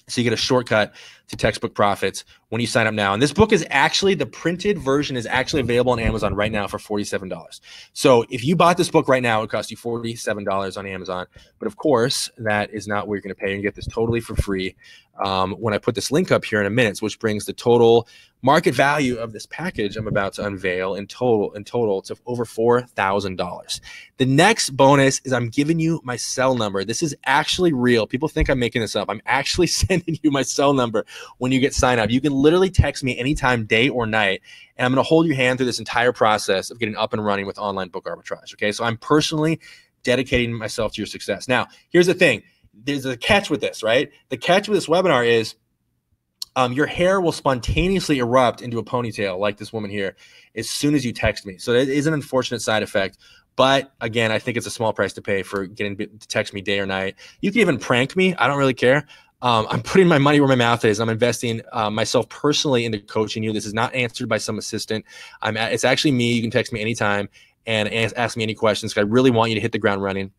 S1: So you get a shortcut to Textbook Profits when you sign up now. And this book is actually, the printed version is actually available on Amazon right now for $47. So if you bought this book right now, it would cost you $47 on Amazon. But of course, that is not what you're going to pay. You get this totally for free when I put this link up here in a minute, which brings the total market value of this package I'm about to unveil in total to over $4,000. The next bonus is I'm giving you my cell number. This is actually real. People think I'm making this up. I'm actually sending you my cell number when you get signed up. You can literally text me anytime, day or night, and I'm going to hold your hand through this entire process of getting up and running with online book arbitrage. Okay, so I'm personally dedicating myself to your success. Now, here's the thing. There's a catch with this, right? The catch with this webinar is your hair will spontaneously erupt into a ponytail like this woman here as soon as you text me. So that is an unfortunate side effect. But again, I think it's a small price to pay for getting to text me day or night. You can even prank me. I don't really care. I'm putting my money where my mouth is. I'm investing myself personally into coaching you. This is not answered by some assistant. It's actually me. You can text me anytime and ask me any questions, because I really want you to hit the ground running.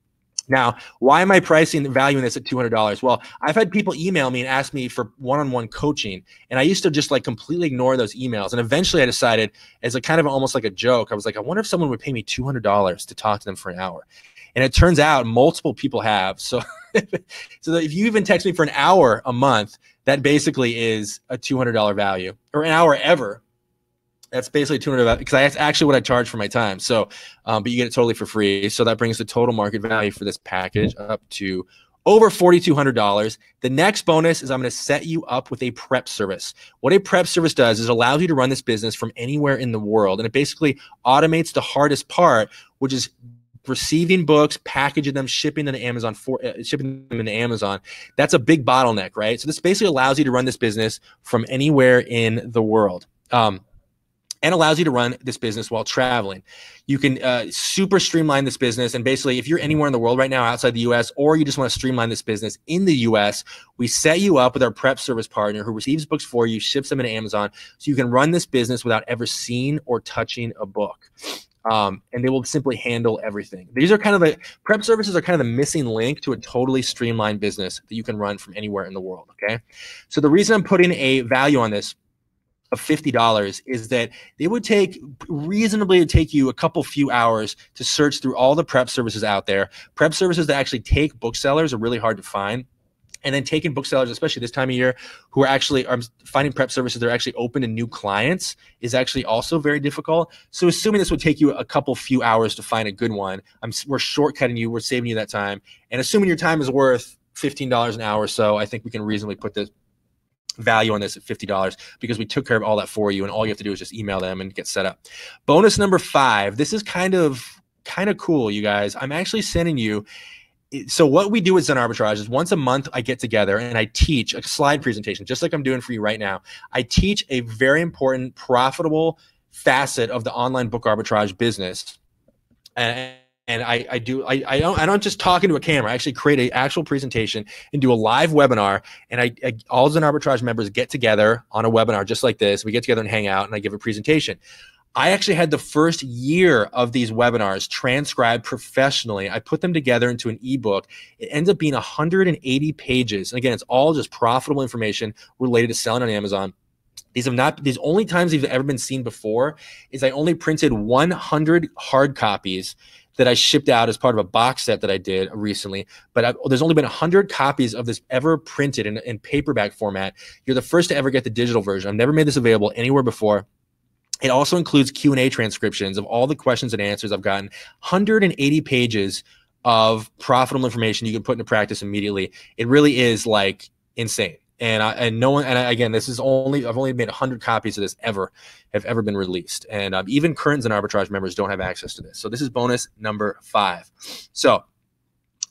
S1: Now, why am I pricing valuing this at $200? Well, I've had people email me and ask me for one-on-one coaching, and I used to just like completely ignore those emails. And eventually I decided, as a kind of almost like a joke, I was like, I wonder if someone would pay me $200 to talk to them for an hour. And it turns out multiple people have. So, so if you even text me for an hour a month, that basically is a $200 value, or an hour ever. That's basically $200, because that's actually what I charge for my time. So, but you get it totally for free. So that brings the total market value for this package up to over $4,200. The next bonus is I'm going to set you up with a prep service. What a prep service does is it allows you to run this business from anywhere in the world. And it basically automates the hardest part, which is receiving books, packaging them, shipping them to Amazon. Shipping them into Amazon. That's a big bottleneck, right? So this basically allows you to run this business from anywhere in the world. And allows you to run this business while traveling. You can super streamline this business. And basically, if you're anywhere in the world right now outside the US, or you just want to streamline this business in the US, we set you up with our prep service partner who receives books for you, ships them into Amazon, so you can run this business without ever seeing or touching a book. And they will simply handle everything. These are kind of the prep services are kind of the missing link to a totally streamlined business that you can run from anywhere in the world. Okay. So the reason I'm putting a value on this of $50 is that it would reasonably take you a few hours to search through all the prep services out there. Prep services that actually take booksellers are really hard to find. And then taking booksellers, especially this time of year, who are finding prep services that are actually open to new clients is actually also very difficult. So assuming this would take you a few hours to find a good one, we're shortcutting you, we're saving you that time. And assuming your time is worth $15 an hour or so, I think we can reasonably put this value on this at $50, because we took care of all that for you, and all you have to do is just email them and get set up. Bonus number 5. This is kind of cool, you guys. I'm actually sending you. So what we do with Zen Arbitrage is once a month I get together and I teach a slide presentation, just like I'm doing for you right now. I teach a very important, profitable facet of the online book arbitrage business. And I don't just talk into a camera. I actually create an actual presentation and do a live webinar. And all Zen Arbitrage members get together on a webinar just like this. We get together and hang out, and I give a presentation. I actually had the first year of these webinars transcribed professionally. I put them together into an ebook. It ends up being 180 pages. And again, it's all just profitable information related to selling on Amazon. These only times these have ever been seen before is I only printed 100 hard copies that I shipped out as part of a box set that I did recently. But there's only been 100 copies of this ever printed in paperback format. You're the first to ever get the digital version. I've never made this available anywhere before. It also includes Q&A transcriptions of all the questions and answers I've gotten. 180 pages of profitable information you can put into practice immediately. It really is like insane. Again, this is I've only made 100 copies of this have ever been released. And even current Zen Arbitrage members don't have access to this. So this is bonus number 5. So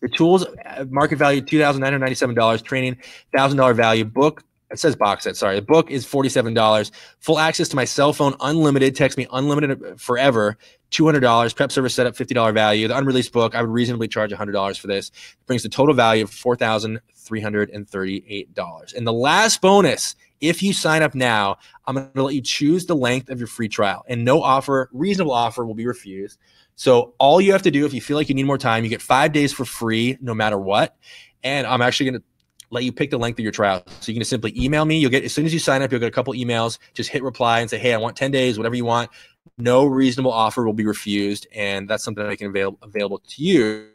S1: the tools, market value, $2,997, training, $1,000 value, book, it says box set, sorry. The book is $47. Full access to my cell phone, unlimited, text me unlimited forever, $200. Prep service setup, $50 value. The unreleased book, I would reasonably charge $100 for this. It brings the total value of $4,338. And the last bonus, if you sign up now, I'm going to let you choose the length of your free trial, and no reasonable offer will be refused. So all you have to do, if you feel like you need more time, you get 5 days for free no matter what. And I'm actually going to let you pick the length of your trial. So you can just simply email me. You'll get, as soon as you sign up, you'll get a couple emails. Just hit reply and say, hey, I want 10 days, whatever you want. No reasonable offer will be refused. And that's something that I can available to you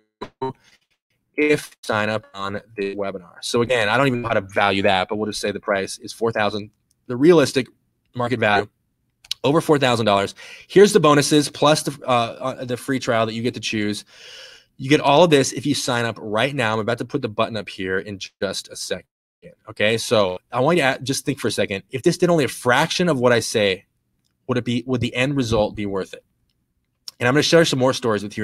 S1: if you sign up on the webinar. So again, I don't even know how to value that, but we'll just say the price is $4,000. The realistic market value, over $4,000. Here's the bonuses plus the free trial that you get to choose. You get all of this if you sign up right now. I'm about to put the button up here in just a second. Okay, so I want you to just think for a second. If this did only a fraction of what I say, would the end result be worth it? And I'm going to share some more stories with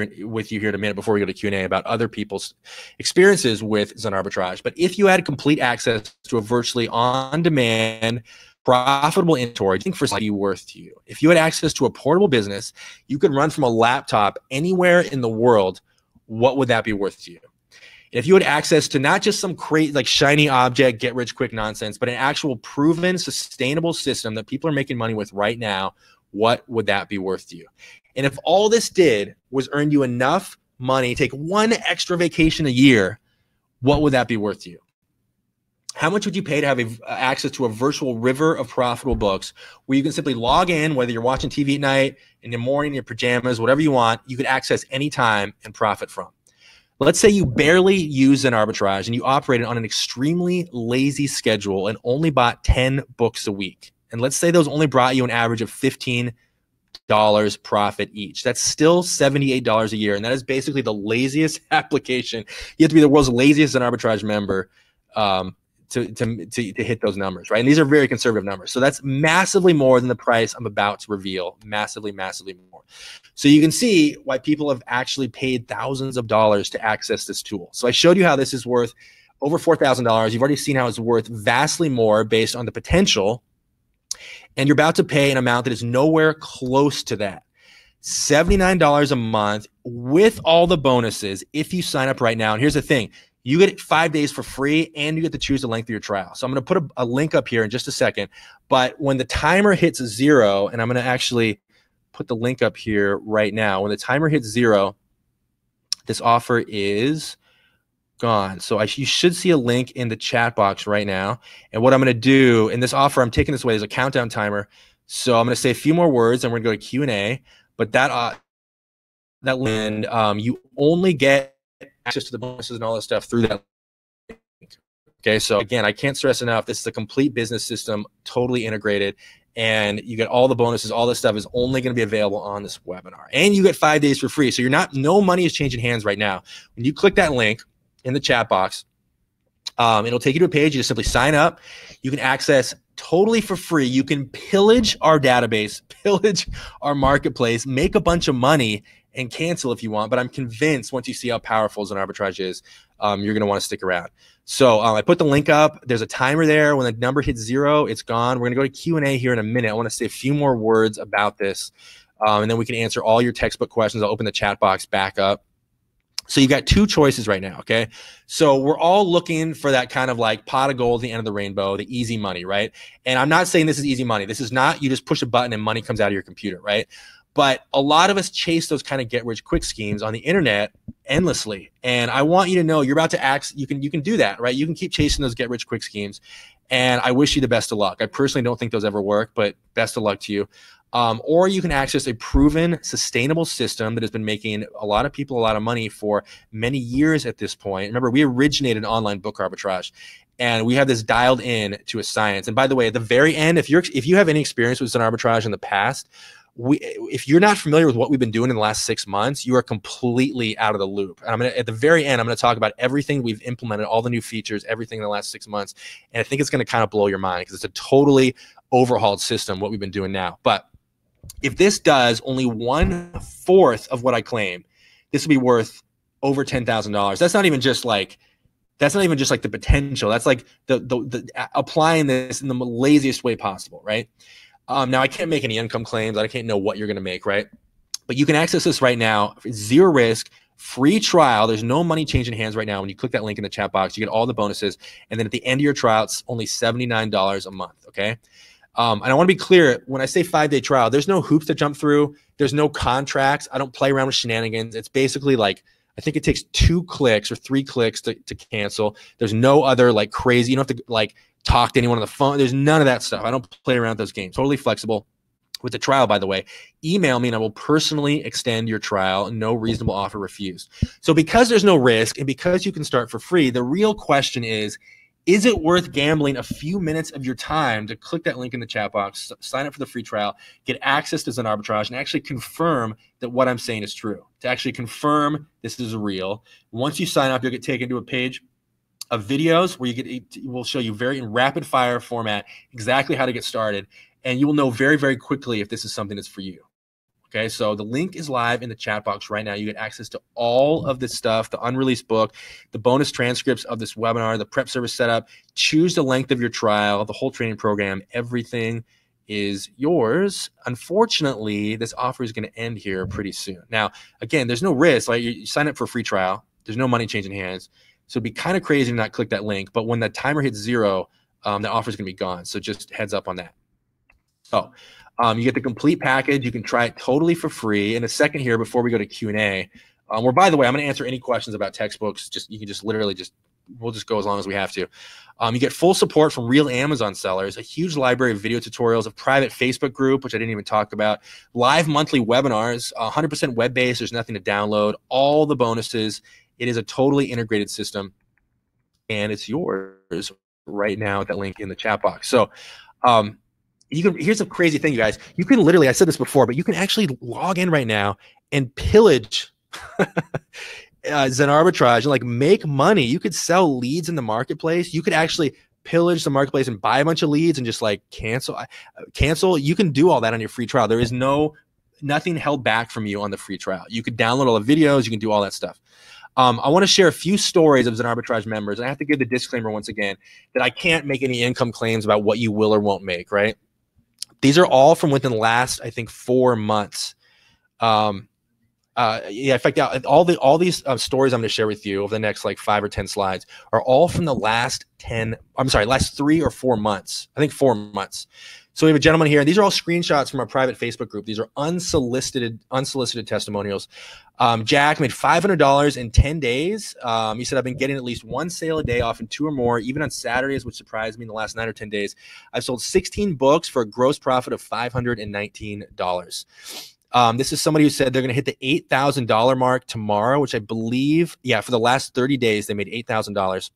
S1: you here in a minute before we go to Q&A about other people's experiences with Zen Arbitrage. But if you had complete access to a virtually on-demand, profitable inventory, I think for something worth to you. If you had access to a portable business, you could run from a laptop anywhere in the world. What would that be worth to you? If you had access to not just some crazy, like shiny object, get rich quick nonsense, but an actual proven, sustainable system that people are making money with right now, what would that be worth to you? And if all this did was earn you enough money, take one extra vacation a year, what would that be worth to you? How much would you pay to have access to a virtual river of profitable books where you can simply log in, whether you're watching TV at night, in the morning, in your pajamas, whatever you want, you could access anytime and profit from? Let's say you barely use Zen Arbitrage and you operated on an extremely lazy schedule and only bought 10 books a week. And let's say those only brought you an average of $15 profit each. That's still $78 a year. And that is basically the laziest application. You have to be the world's laziest Zen Arbitrage member to hit those numbers, right? And these are very conservative numbers. So that's massively more than the price I'm about to reveal. Massively, massively more. So you can see why people have actually paid thousands of dollars to access this tool. So I showed you how this is worth over $4,000. You've already seen how it's worth vastly more based on the potential. And you're about to pay an amount that is nowhere close to that. $79 a month with all the bonuses if you sign up right now. And here's the thing. You get 5 days for free and you get to choose the length of your trial. So I'm going to put a link up here in just a second. But when the timer hits 0, and I'm going to actually put the link up here right now. When the timer hits 0, this offer is gone. So you should see a link in the chat box right now. And what I'm going to do in this offer, I'm taking this away. There's a countdown timer. So I'm going to say a few more words and we're going to go to Q&A. But that you only get access to the bonuses and all that stuff through that link. Okay, so again, I can't stress enough, this is a complete business system, totally integrated, and you get all the bonuses, all this stuff is only going to be available on this webinar. And you get 5 days for free. So no money is changing hands right now. When you click that link in the chat box, it'll take you to a page. You just simply sign up. You can access totally for free. You can pillage our database, pillage our marketplace, make a bunch of money, and cancel if you want. But I'm convinced once you see how powerful Zen Arbitrage is, you're going to want to stick around. So I put the link up. There's a timer there. When the number hits 0, it's gone. We're going to go to Q&A here in a minute. I want to say a few more words about this, and then we can answer all your textbook questions. I'll open the chat box back up. So you've got two choices right now, okay? So we're all looking for that kind of like pot of gold at the end of the rainbow, the easy money, right? And I'm not saying this is easy money. This is not you just push a button and money comes out of your computer, right? But a lot of us chase those kind of get-rich-quick schemes on the internet endlessly. And I want you to know you're about to you can do that, right? You can keep chasing those get-rich-quick schemes. And I wish you the best of luck. I personally don't think those ever work, but best of luck to you. Or you can access a proven, sustainable system that has been making a lot of people a lot of money for many years at this point. Remember, we originated online book arbitrage, and we have this dialed in to a science. And by the way, at the very end, if you have any experience with Zen Arbitrage in the past, if you're not familiar with what we've been doing in the last 6 months, you are completely out of the loop. And at the very end, I'm going to talk about everything we've implemented, all the new features, everything in the last 6 months. And I think it's going to kind of blow your mind because it's a totally overhauled system, what we've been doing now. But if this does only 1/4 of what I claim, this will be worth over $10,000. That's not even just like the potential. That's like the applying this in the laziest way possible, right? Now I can't make any income claims. I can't know what you're going to make, right? But you can access this right now. Zero risk, free trial. There's no money changing hands right now. When you click that link in the chat box, you get all the bonuses. And then at the end of your trial, it's only $79 a month, okay? And I want to be clear, when I say 5-day trial, there's no hoops to jump through. There's no contracts. I don't play around with shenanigans. It's basically like I think it takes 2 clicks or 3 clicks to cancel. There's no other like crazy, you don't have to like talk to anyone on the phone. There's none of that stuff. I don't play around with those games. Totally flexible. With the trial, by the way, email me and I will personally extend your trial. No reasonable offer refused. So because there's no risk and because you can start for free, the real question is it worth gambling a few minutes of your time to click that link in the chat box, sign up for the free trial, get access to Zen Arbitrage, and actually confirm that what I'm saying is true, to actually confirm this is real. Once you sign up, you'll get taken to a page of videos where we'll show you very in rapid fire format exactly how to get started. And you will know very, very quickly if this is something that's for you. Okay, so the link is live in the chat box right now. You get access to all of this stuff, the unreleased book, the bonus transcripts of this webinar, the prep service setup. Choose the length of your trial, the whole training program. Everything is yours. Unfortunately, this offer is going to end here pretty soon. Now, again, there's no risk. Like you sign up for a free trial. There's no money changing hands. So it'd be kind of crazy to not click that link. But when the timer hits 0, the offer is going to be gone. So just heads up on that. So you get the complete package. You can try it totally for free. In a second here, before we go to Q&A, where, by the way, I'm going to answer any questions about textbooks. You can just literally we'll just go as long as we have to. You get full support from real Amazon sellers, a huge library of video tutorials, a private Facebook group, which I didn't even talk about, live monthly webinars, 100% web-based. There's nothing to download, all the bonuses. It is a totally integrated system, and it's yours right now at that link in the chat box. So here's a crazy thing, you guys. You can literally, I said this before, but you can actually log in right now and pillage Zen Arbitrage and like make money. You could sell leads in the marketplace. You could actually pillage the marketplace and buy a bunch of leads and just like cancel. You can do all that on your free trial. There is nothing held back from you on the free trial. You could download all the videos. You can do all that stuff. I want to share a few stories of Zen Arbitrage members. And I have to give the disclaimer once again that I can't make any income claims about what you will or won't make, right? These are all from within the last, I think, 4 months. In fact, all these stories I'm going to share with you over the next like 5 or 10 slides are all from the last 3 or 4 months. I think 4 months. So we have a gentleman here, and these are all screenshots from our private Facebook group. These are unsolicited testimonials. Jack made $500 in 10 days. He said, I've been getting at least 1 sale a day, often 2 or more, even on Saturdays, which surprised me in the last 9 or 10 days. I've sold 16 books for a gross profit of $519. This is somebody who said they're going to hit the $8,000 mark tomorrow, which I believe, for the last 30 days, they made $8,000.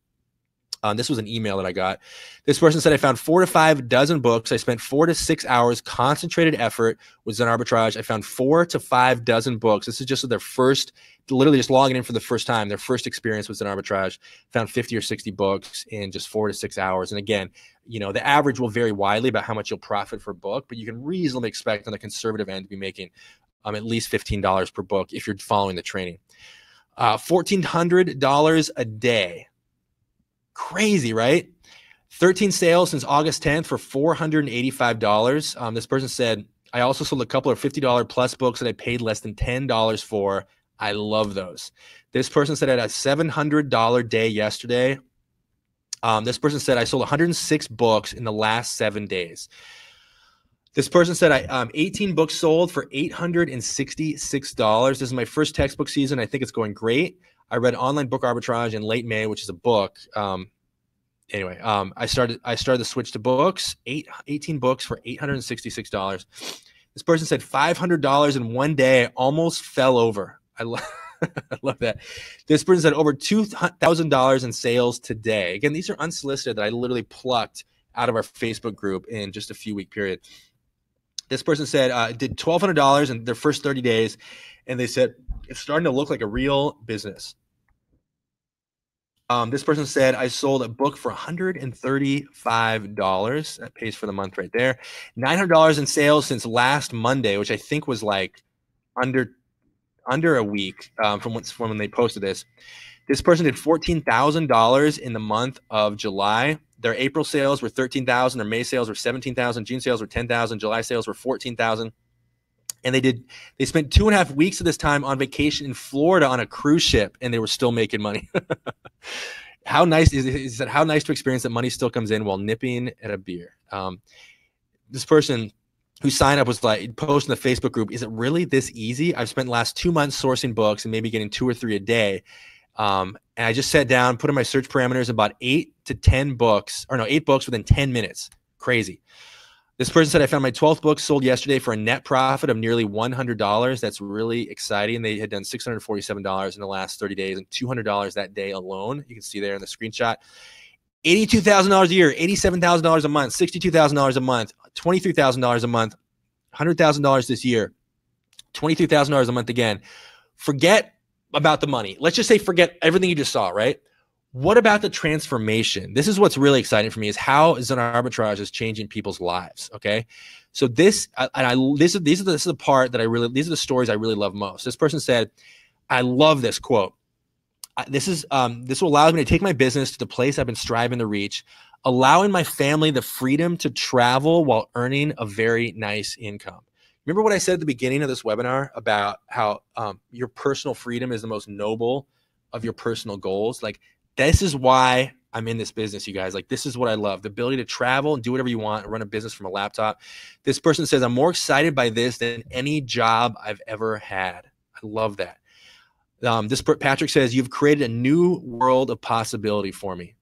S1: This was an email that I got. This person said, I found 4 to 5 dozen books. I spent 4 to 6 hours concentrated effort with Zen Arbitrage. I found 4 to 5 dozen books. This is just their first, literally just logging in for the first time, their first experience with Zen Arbitrage. Found 50 or 60 books in just 4 to 6 hours. And again, the average will vary widely about how much you'll profit per book, but you can reasonably expect on the conservative end to be making at least $15 per book if you're following the training. $1,400 a day. Crazy, right? 13 sales since August 10th for $485. This person said, I also sold a couple of $50 plus books that I paid less than $10 for. I love those. This person said I had a $700 day yesterday. This person said I sold 106 books in the last 7 days. This person said I 18 books sold for $866. This is my first textbook season. I think it's going great. I read Online Book Arbitrage in late May, which is a book. I started the switch to books, 18 books for $866. This person said $500 in 1 day. I almost fell over. I love that. This person said over $2,000 in sales today. Again, these are unsolicited that I literally plucked out of our Facebook group in just a few week period. This person said did $1,200 in their first 30 days, and they said it's starting to look like a real business. This person said, I sold a book for $135. That pays for the month right there. $900 in sales since last Monday, which I think was like under a week from when they posted this. This person did $14,000 in the month of July. Their April sales were $13,000. Their May sales were $17,000. June sales were $10,000. July sales were $14,000. And they spent 2.5 weeks of this time on vacation in Florida on a cruise ship, and they were still making money. How nice is that? How nice to experience that money still comes in while nipping at a beer. This person who signed up was like, posting in the Facebook group, is it really this easy? I've spent the last 2 months sourcing books and maybe getting 2 or 3 a day. And I just sat down, put in my search parameters, about 8 books within 10 minutes. Crazy. This person said, I found my 12th book sold yesterday for a net profit of nearly $100. That's really exciting. They had done $647 in the last 30 days and $200 that day alone. You can see there in the screenshot. $82,000 a year, $87,000 a month, $62,000 a month, $23,000 a month, $100,000 this year, $23,000 a month again. Forget about the money. Let's just say forget everything you just saw, right? What about the transformation? This is what's really exciting for me, is how Zen Arbitrage is changing people's lives. Okay, so these are the stories I really love most. This person said, "I love this quote. This will allow me to take my business to the place I've been striving to reach, allowing my family the freedom to travel while earning a very nice income." Remember what I said at the beginning of this webinar about how your personal freedom is the most noble of your personal goals? Like, this is why I'm in this business, you guys. Like, this is what I love, the ability to travel and do whatever you want and run a business from a laptop. This person says, I'm more excited by this than any job I've ever had. I love that. Patrick says, you've created a new world of possibility for me.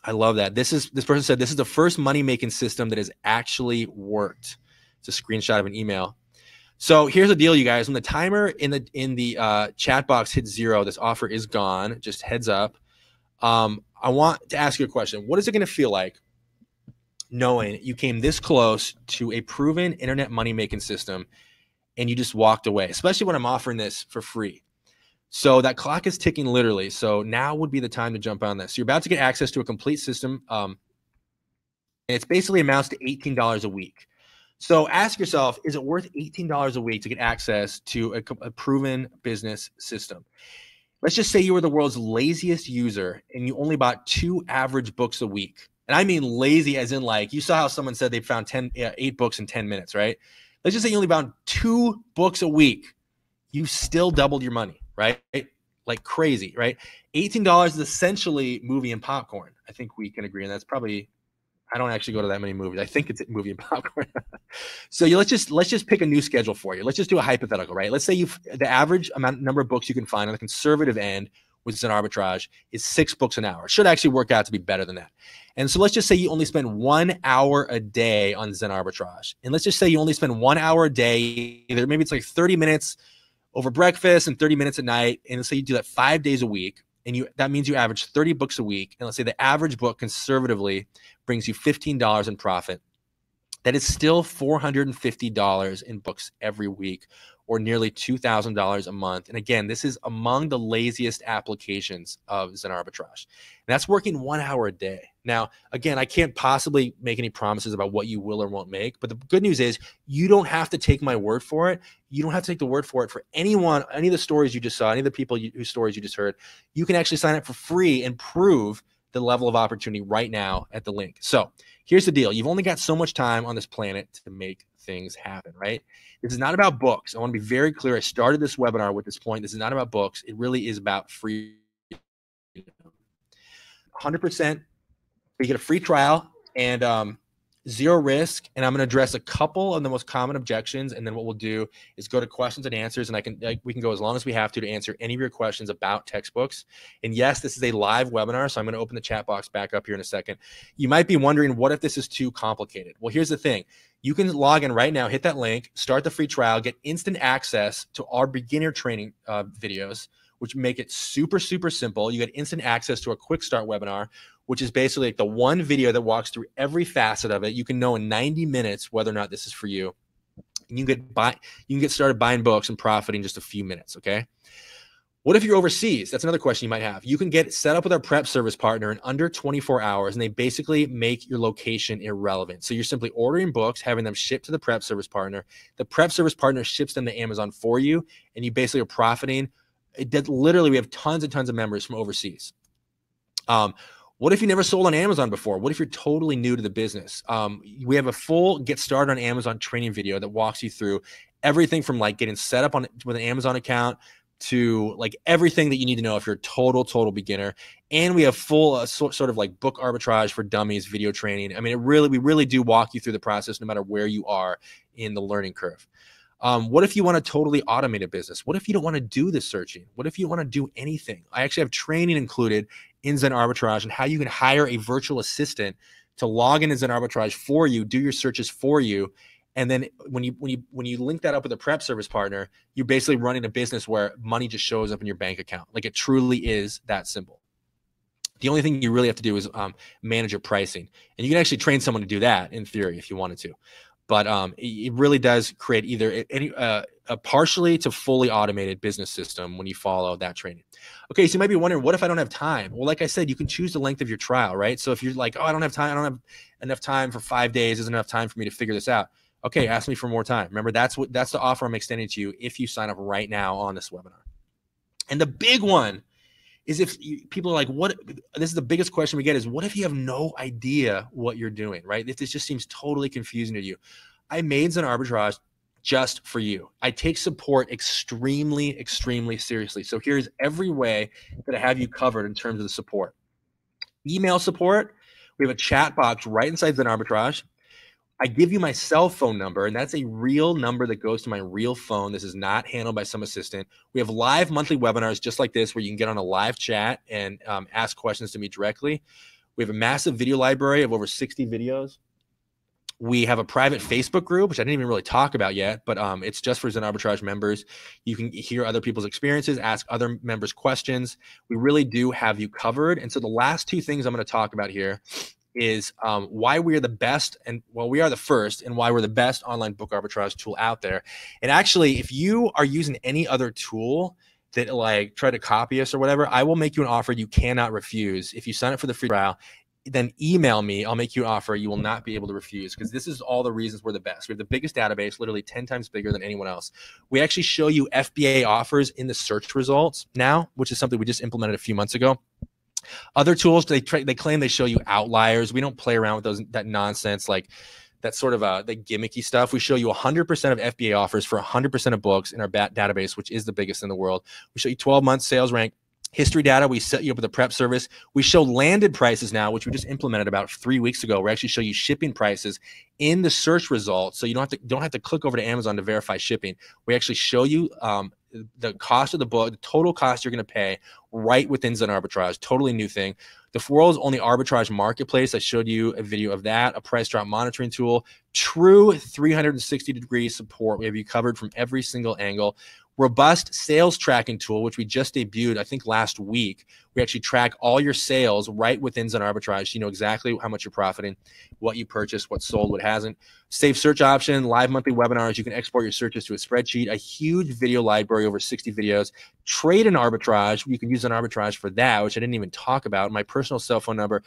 S1: I love that. This person said, this is the first money-making system that has actually worked. It's a screenshot of an email. So here's the deal, you guys. When the timer in the chat box hits 0, this offer is gone. Just heads up. I want to ask you a question. What is it going to feel like knowing you came this close to a proven internet money-making system and you just walked away, especially when I'm offering this for free? So that clock is ticking literally. So now would be the time to jump on this. So you're about to get access to a complete system. And it's basically amounts to $18 a week. So ask yourself, is it worth $18 a week to get access to a proven business system? Let's just say you were the world's laziest user and you only bought 2 average books a week. And I mean lazy as in, like, you saw how someone said they found 8 books in 10 minutes, right? Let's just say you only found 2 books a week. You still doubled your money, right? Like crazy, right? $18 is essentially movie and popcorn. I think we can agree on that's probably, I don't actually go to that many movies. I think it's movie and popcorn. So let's just pick a new schedule for you. Let's just do a hypothetical, right? Let's say the average number of books you can find on the conservative end with Zen Arbitrage is 6 books an hour. It should actually work out to be better than that. And so let's just say you only spend 1 hour a day on Zen Arbitrage. And let's just say you only spend 1 hour a day, maybe it's like 30 minutes over breakfast and 30 minutes at night. And let's say you do that 5 days a week. And that means you average 30 books a week. And let's say the average book conservatively brings you $15 in profit. That is still $450 in books every week, or nearly $2,000 a month. And again, this is among the laziest applications of Zen Arbitrage. And that's working 1 hour a day. Now, again, I can't possibly make any promises about what you will or won't make, but the good news is you don't have to take my word for it. You don't have to take the word for it for any of the stories you just saw, any of the people whose stories you just heard. You can actually sign up for free and prove the level of opportunity right now at the link. So here's the deal. You've only got so much time on this planet to make things happen, right? This is not about books. I want to be very clear. I started this webinar with this point. This is not about books. It really is about free. 100%. You get a free trial and 0 risk. And I'm going to address a couple of the most common objections. And then what we'll do is go to questions and answers. And we can go as long as we have to answer any of your questions about textbooks. And yes, this is a live webinar. So I'm going to open the chat box back up here in a second. You might be wondering, what if this is too complicated? Well, here's the thing. You can log in right now, hit that link, start the free trial, get instant access to our beginner training videos, which make it super, super simple. You get instant access to a quick start webinar, which is basically like the one video that walks through every facet of it. You can know in 90 minutes whether or not this is for you. And you can get started buying books and profiting in just a few minutes, okay? What if you're overseas? That's another question you might have. You can get set up with our prep service partner in under 24 hours, and they basically make your location irrelevant. So you're simply ordering books, having them shipped to the prep service partner. The prep service partner ships them to Amazon for you, and you basically are profiting. Literally, we have tons and tons of members from overseas. What if you never sold on Amazon before? What if you're totally new to the business? We have a full Get Started on Amazon training video that walks you through everything from like getting set up with an Amazon account, to like everything that you need to know if you're a total beginner. And we have full sort of like book arbitrage for dummies, video training. I mean, we really do walk you through the process no matter where you are in the learning curve. What if you want to totally automate a business? What if you don't want to do the searching? What if you want to do anything? I actually have training included in Zen Arbitrage and how you can hire a virtual assistant to log into Zen Arbitrage for you, do your searches for you. And then when you link that up with a prep service partner, you're basically running a business where money just shows up in your bank account. Like it truly is that simple. The only thing you really have to do is manage your pricing. And you can actually train someone to do that in theory if you wanted to. But it really does create either a partially to fully automated business system when you follow that training. Okay, so you might be wondering, what if I don't have time? Well, like I said, you can choose the length of your trial, right? So if you're like, oh, I don't have time, I don't have enough time for 5 days, isn't enough time for me to figure this out. Okay, ask me for more time. Remember, that's the offer I'm extending to you if you sign up right now on this webinar. And the big one is people are like, what? This is the biggest question we get is, what if you have no idea what you're doing, right? If this just seems totally confusing to you. I made Zen Arbitrage just for you. I take support extremely seriously. So here's every way that I have you covered in terms of the support. Email support. We have a chat box right inside Zen Arbitrage. I give you my cell phone number, and that's a real number that goes to my real phone. This is not handled by some assistant. We have live monthly webinars just like this where you can get on a live chat and ask questions to me directly. We have a massive video library of over 60 videos. We have a private Facebook group, which I didn't even really talk about yet, but it's just for Zen Arbitrage members. You can hear other people's experiences, ask other members questions. We really do have you covered. And so the last two things I'm going to talk about here is why we are the best, and well, we are the first, and why we're the best online book arbitrage tool out there. And actually, if you are using any other tool that like try to copy us or whatever, I will make you an offer you cannot refuse. If you sign up for the free trial, then email me. I'll make you an offer you will not be able to refuse, because this is all the reasons we're the best. We have the biggest database, literally 10 times bigger than anyone else. We actually show you FBA offers in the search results now, which is something we just implemented a few months ago. Other tools, they claim they show you outliers. We don't play around with that nonsense, like that sort of the gimmicky stuff. We show you 100% of FBA offers for 100% of books in our database, which is the biggest in the world. We show you 12-month sales rank history data. We set you up with a prep service. We show landed prices now, which we just implemented about 3 weeks ago. We actually show you shipping prices in the search results, so you don't have to click over to Amazon to verify shipping. We actually show you the cost of the book, the total cost you're going to pay right within Zen Arbitrage. Totally new thing. The world's only arbitrage marketplace. I showed you a video of that, a price drop monitoring tool, true 360-degree support. We have you covered from every single angle. Robust sales tracking tool, which we just debuted, I think last week. We actually track all your sales right within Zen Arbitrage. You know exactly how much you're profiting, what you purchased, what sold, what hasn't. Safe search option, live monthly webinars. You can export your searches to a spreadsheet, a huge video library, over 60 videos. Trade in arbitrage. You can use Zen Arbitrage for that, which I didn't even talk about. My personal cell phone number,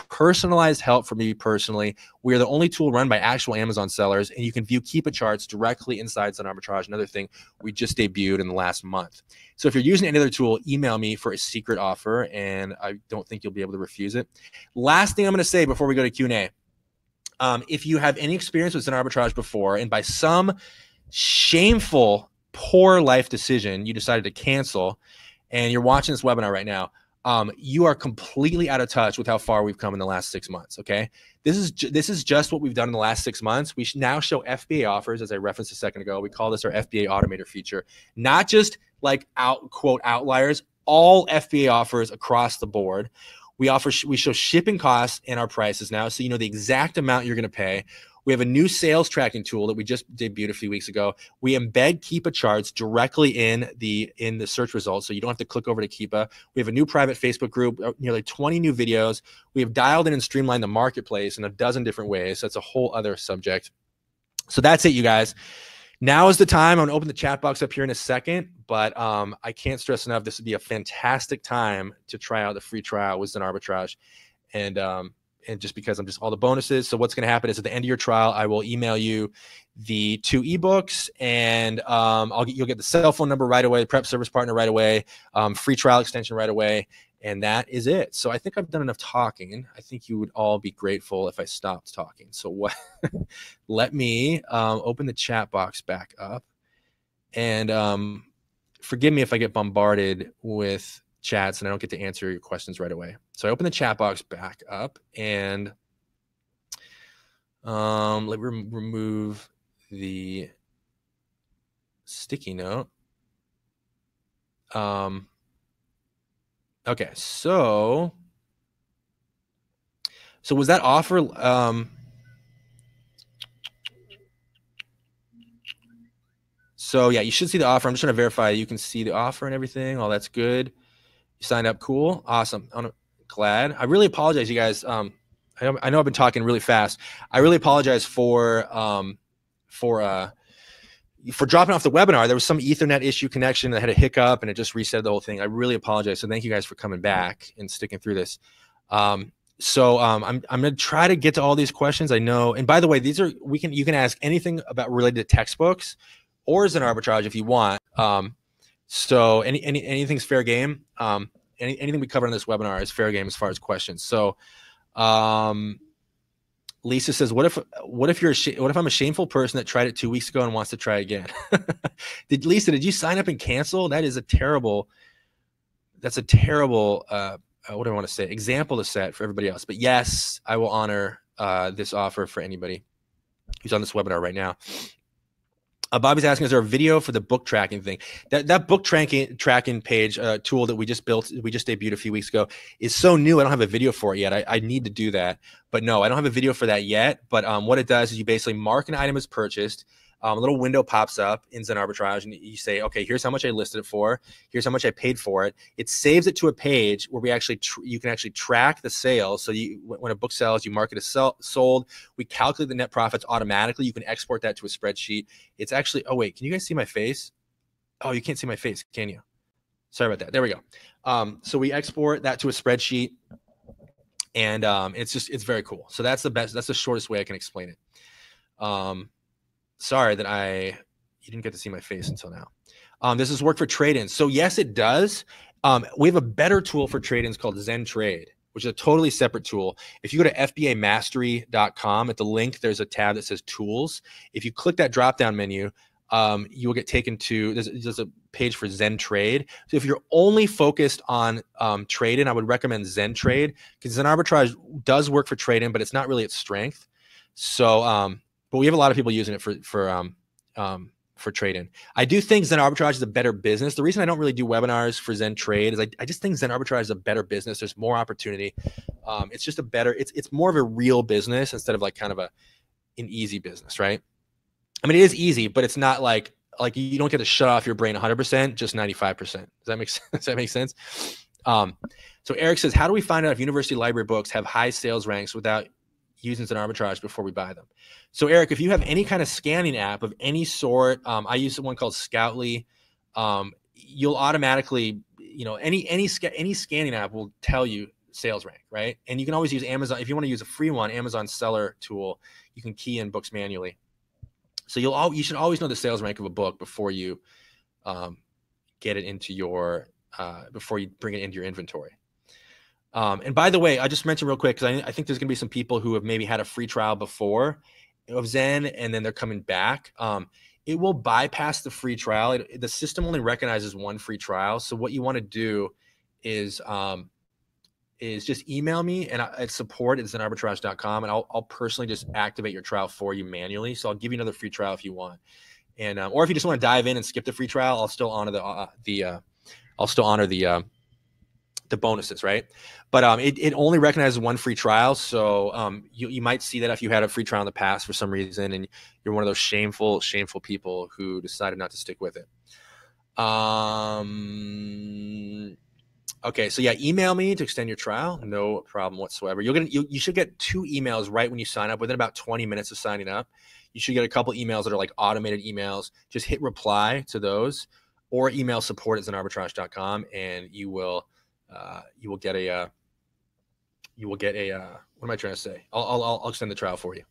S1: personalized help for me personally. We are the only tool run by actual Amazon sellers, and you can view Keepa charts directly inside Zen Arbitrage. Another thing we just debuted in the last month. So if you're using any other tool, email me for a secret offer, and I don't think you'll be able to refuse it. Last thing I'm going to say before we go to Q&A. If you have any experience with Zen Arbitrage before, and by some shameful, poor life decision, you decided to cancel, and you're watching this webinar right now, you are completely out of touch with how far we've come in the last 6 months, okay? This is just what we've done in the last 6 months. We now show FBA offers, as I referenced a second ago. We call this our FBA Automator feature. Not just like quote outliers, all FBA offers across the board. We show shipping costs and our prices now, so you know the exact amount you're going to pay. We have a new sales tracking tool that we just debuted a few weeks ago. We embed Keepa charts directly in the search results, so you don't have to click over to Keepa. We have a new private Facebook group, nearly 20 new videos. We have dialed in and streamlined the marketplace in a dozen different ways. So that's a whole other subject. So that's it, you guys. Now is the time. I'm going to open the chat box up here in a second, but I can't stress enough, this would be a fantastic time to try out the free trial with Zen Arbitrage. And just because I'm just all the bonuses. So what's going to happen is at the end of your trial, I will email you the 2 ebooks, and you'll get the cell phone number right away, the prep service partner right away, free trial extension right away. And that is it. So I think I've done enough talking. I think you would all be grateful if I stopped talking. So what? Let me open the chat box back up. And forgive me if I get bombarded with chats and I don't get to answer your questions right away. So I open the chat box back up and let me remove the sticky note. Okay, so was that offer? So yeah, you should see the offer. I'm just trying to verify you can see the offer and everything. All that's good. You signed up. Cool. Awesome. I'm glad. I really apologize, you guys. I know I've been talking really fast. I really apologize for dropping off the webinar. There was some Ethernet issue connection that had a hiccup and it just reset the whole thing. I really apologize. So thank you guys for coming back and sticking through this. I'm going to try to get to all these questions. I know. And by the way, you can ask anything about related to textbooks or Zen Arbitrage if you want. So anything's fair game. Anything we cover in this webinar is fair game as far as questions. So, Lisa says, what if I'm a shameful person that tried it 2 weeks ago and wants to try again? Lisa, did you sign up and cancel? That's a terrible, what do I want to say? Example to set for everybody else. But yes, I will honor this offer for anybody who's on this webinar right now. Bobby's asking, is there a video for the book tracking thing? That book tracking page tool that we just debuted a few weeks ago is so new. I don't have a video for it yet. I need to do that, but no, I don't have a video for that yet. But what it does is you basically mark an item as purchased. A little window pops up in Zen Arbitrage and you say, okay, here's how much I listed it for. Here's how much I paid for it. It saves it to a page where you can actually track the sales. So when a book sells, you mark it as sold. We calculate the net profits automatically. You can export that to a spreadsheet. It's actually, oh wait, can you guys see my face? Oh, you can't see my face, can you? Sorry about that. There we go. So we export that to a spreadsheet and it's very cool. So that's the shortest way I can explain it. Sorry that you didn't get to see my face until now. Does this work for trade-ins? So yes, it does. We have a better tool for trade-ins called Zen Trade, which is a totally separate tool. If you go to fbamastery.com, at the link, there's a tab that says tools. If you click that drop-down menu, you will get taken to, there's a page for Zen Trade. So if you're only focused on trade-in, I would recommend Zen Trade because Zen Arbitrage does work for trade-in, but it's not really its strength. So, but we have a lot of people using it for trade-in. I do think Zen Arbitrage is a better business. The reason I don't really do webinars for Zen Trade is I just think Zen Arbitrage is a better business. There's more opportunity. It's just it's more of a real business instead of like kind of an easy business, right? I mean, it is easy, but it's not like you don't get to shut off your brain 100%, just 95%. Does that make sense? Does that make sense? So Eric says, how do we find out if university library books have high sales ranks without using Zen Arbitrage before we buy them? So Eric, if you have any kind of scanning app of any sort, I use one called Scoutly. You'll automatically, any scanning app will tell you sales rank, right? And you can always use Amazon. If you want to use a free one, Amazon seller tool, you can key in books manually. So you should always know the sales rank of a book before you get it into your before you bring it into your inventory. And by the way, I just mentioned real quick, because I think there's going to be some people who have maybe had a free trial before of Zen, and then they're coming back. It will bypass the free trial. The system only recognizes one free trial. So what you want to do is just email me at support@zenarbitrage.com, and I'll personally just activate your trial for you manually. So I'll give you another free trial if you want, and or if you just want to dive in and skip the free trial, I'll still honor the bonuses, right? But it only recognizes one free trial. So you might see that if you had a free trial in the past for some reason and you're one of those shameful people who decided not to stick with it. Okay, so yeah, email me to extend your trial. No problem whatsoever. You should get 2 emails right when you sign up. Within about 20 minutes of signing up, you should get a couple emails that are like automated emails. Just hit reply to those or email support@zenarbitrage.com, and you will get a what am I trying to say? I'll extend the trial for you.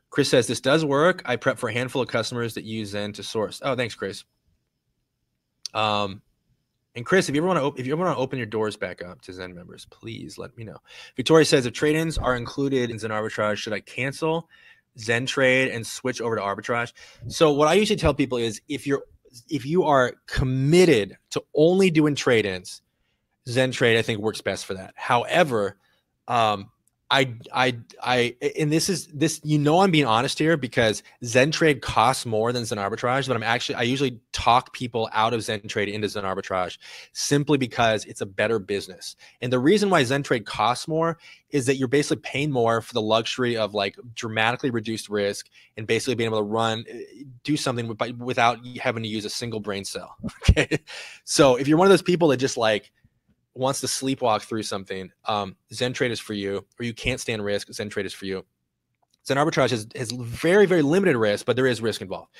S1: Chris says this does work. I prep for a handful of customers that use Zen to source. Oh, thanks, Chris. And Chris, if you ever want to open your doors back up to Zen members, please let me know. Victoria says if trade-ins are included in Zen Arbitrage, should I cancel Zen Trade and switch over to Arbitrage? So what I usually tell people is if you are committed to only doing trade-ins, Zentrade, I think, works best for that. However, and this, I'm being honest here, because Zentrade costs more than Zen Arbitrage, but I usually talk people out of Zentrade into Zen Arbitrage simply because it's a better business. And the reason why Zentrade costs more is that you're basically paying more for the luxury of like dramatically reduced risk and basically being able to do something without having to use a single brain cell. Okay. So if you're one of those people that just like wants to sleepwalk through something, Zentrade is for you. Or you can't stand risk, Zentrade is for you. Zen Arbitrage has very, very limited risk, but there is risk involved.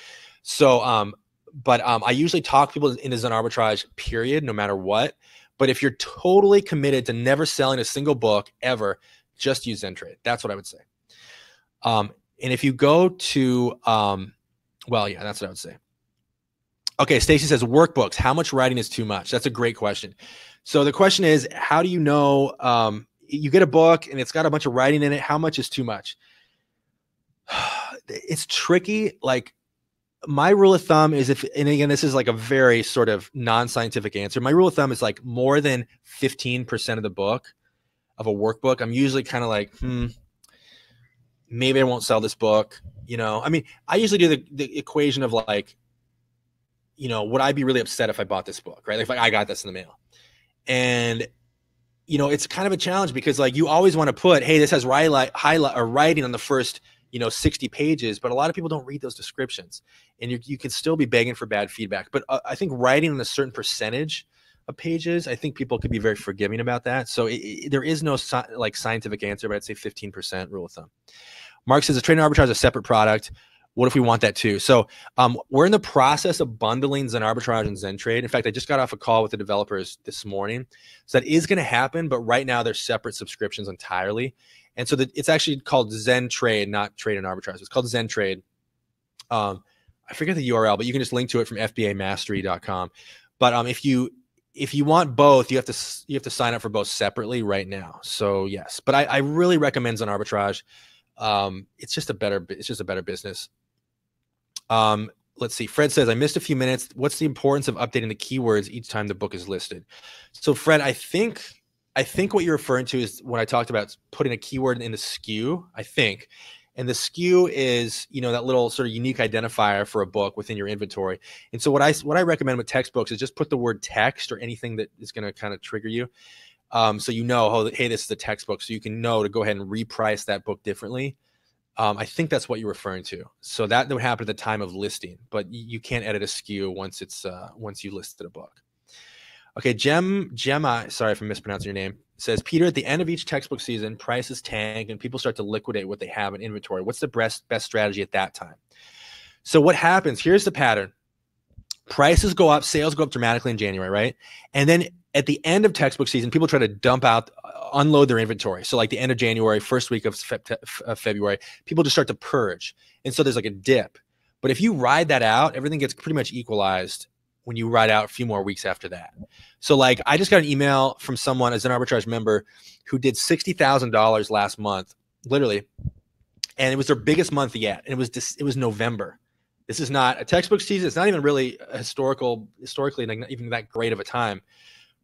S1: So, I usually talk people into Zen Arbitrage, period, no matter what. But if you're totally committed to never selling a single book ever, just use Zentrade. That's what I would say. And if you go to, that's what I would say. Okay, Stacy says, workbooks, how much writing is too much? That's a great question. So the question is, how do you know, you get a book and it's got a bunch of writing in it, how much is too much? It's tricky. Like, my rule of thumb is and again, this is like a very sort of non-scientific answer. My rule of thumb is like more than 15% of the book of a workbook, I'm usually kind of like, maybe I won't sell this book. I mean, I usually do the equation of like, would I be really upset if I bought this book, right? Like, if I got this in the mail. And, it's kind of a challenge because like you always want to put, hey, this has highlight or writing on the first, 60 pages, but a lot of people don't read those descriptions, and you can still be begging for bad feedback. But I think writing on a certain percentage of pages, I think people could be very forgiving about that. So there is no scientific answer, but I'd say 15% rule of thumb. Mark says, a trade and arbitrage is a separate product. What if we want that too? So we're in the process of bundling Zen Arbitrage and Zentrade. In fact, I just got off a call with the developers this morning. So that is going to happen, but right now they're separate subscriptions entirely. And so it's actually called Zentrade, not Trade and Arbitrage. It's called Zentrade. I forget the URL, but you can just link to it from FBAmastery.com. But if you want both, you have to sign up for both separately right now. So yes, but I really recommend Zen Arbitrage. It's just a better business. Let's see. Fred says, I missed a few minutes. What's the importance of updating the keywords each time the book is listed? So Fred, I think what you're referring to is when I talked about putting a keyword in the SKU, I think. And the SKU is, that little sort of unique identifier for a book within your inventory. And so what I recommend with textbooks is just put the word text or anything that is going to kind of trigger you. So hey, this is a textbook. So you can know to go ahead and reprice that book differently. I think that's what you're referring to. So that would happen at the time of listing, but you can't edit a SKU once you listed a book. Okay, Gemma, sorry if I'm mispronouncing your name, says, Peter, at the end of each textbook season, prices tank and people start to liquidate what they have in inventory. What's the best strategy at that time? So what happens, here's the pattern. Prices go up, sales go up dramatically in January, right? And then at the end of textbook season, people try to unload their inventory. So like the end of January, first week of February, people just start to purge. And so there's like a dip. But if you ride that out, everything gets pretty much equalized when you ride out a few more weeks after that. So like I just got an email from someone as an arbitrage member who did $60,000 last month, literally. And it was their biggest month yet. And it was November. This is not a textbook season. It's not even really historically not even that great of a time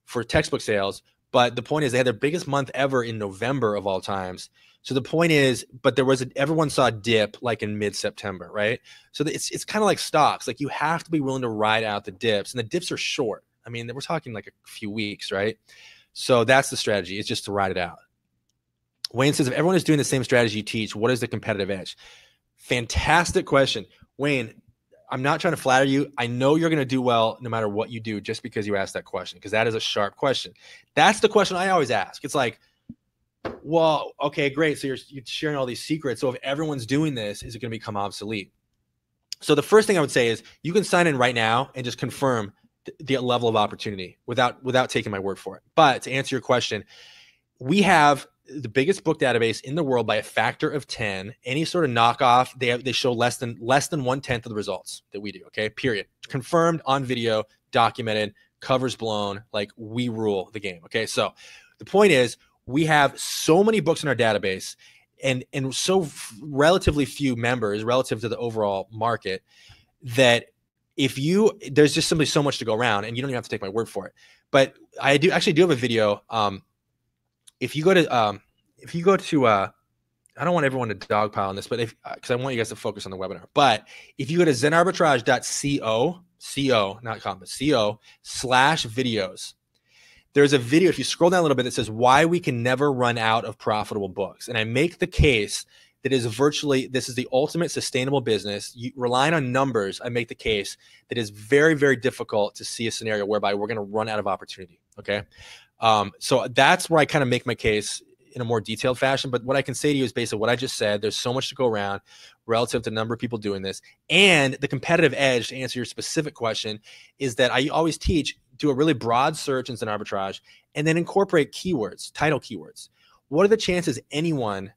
S1: for textbook sales. But the point is they had their biggest month ever in November of all times. So the point is, but everyone saw a dip like in mid-September, right? So it's kind of like stocks. Like you have to be willing to ride out the dips, and the dips are short. I mean, we're talking like a few weeks, right? So that's the strategy. It's just to ride it out. Wayne says, if everyone is doing the same strategy you teach, what is the competitive edge? Fantastic question. Wayne, I'm not trying to flatter you. I know you're going to do well no matter what you do just because you asked that question, because that is a sharp question. That's the question I always ask. It's like, well, okay, great. So you're sharing all these secrets. So if everyone's doing this, is it going to become obsolete? So the first thing I would say is you can sign in right now and just confirm the level of opportunity without taking my word for it. But to answer your question, we have the biggest book database in the world by a factor of 10. Any sort of knockoff, they show less than 1/10 of the results that we do. Okay, period. Confirmed on video, documented, covers blown. Like we rule the game. Okay, so the point is we have so many books in our database and relatively few members relative to the overall market that there's just simply so much to go around, and you don't even have to take my word for it. But I do have a video. If you go to I don't want everyone to dogpile on this, but because I want you guys to focus on the webinar. But if you go to zenarbitrage.co, not com, but co/videos, there's a video, if you scroll down a little bit, that says why we can never run out of profitable books. And I make the case that this is the ultimate sustainable business. Relying on numbers, I make the case that it's very, very difficult to see a scenario whereby we're going to run out of opportunity. Okay. So that's where I kind of make my case in a more detailed fashion. But what I can say to you is basically what I just said. There's so much to go around relative to the number of people doing this. And the competitive edge, to answer your specific question, is that I always teach, do a really broad search in Zen Arbitrage and then incorporate keywords, title keywords. What are the chances anyone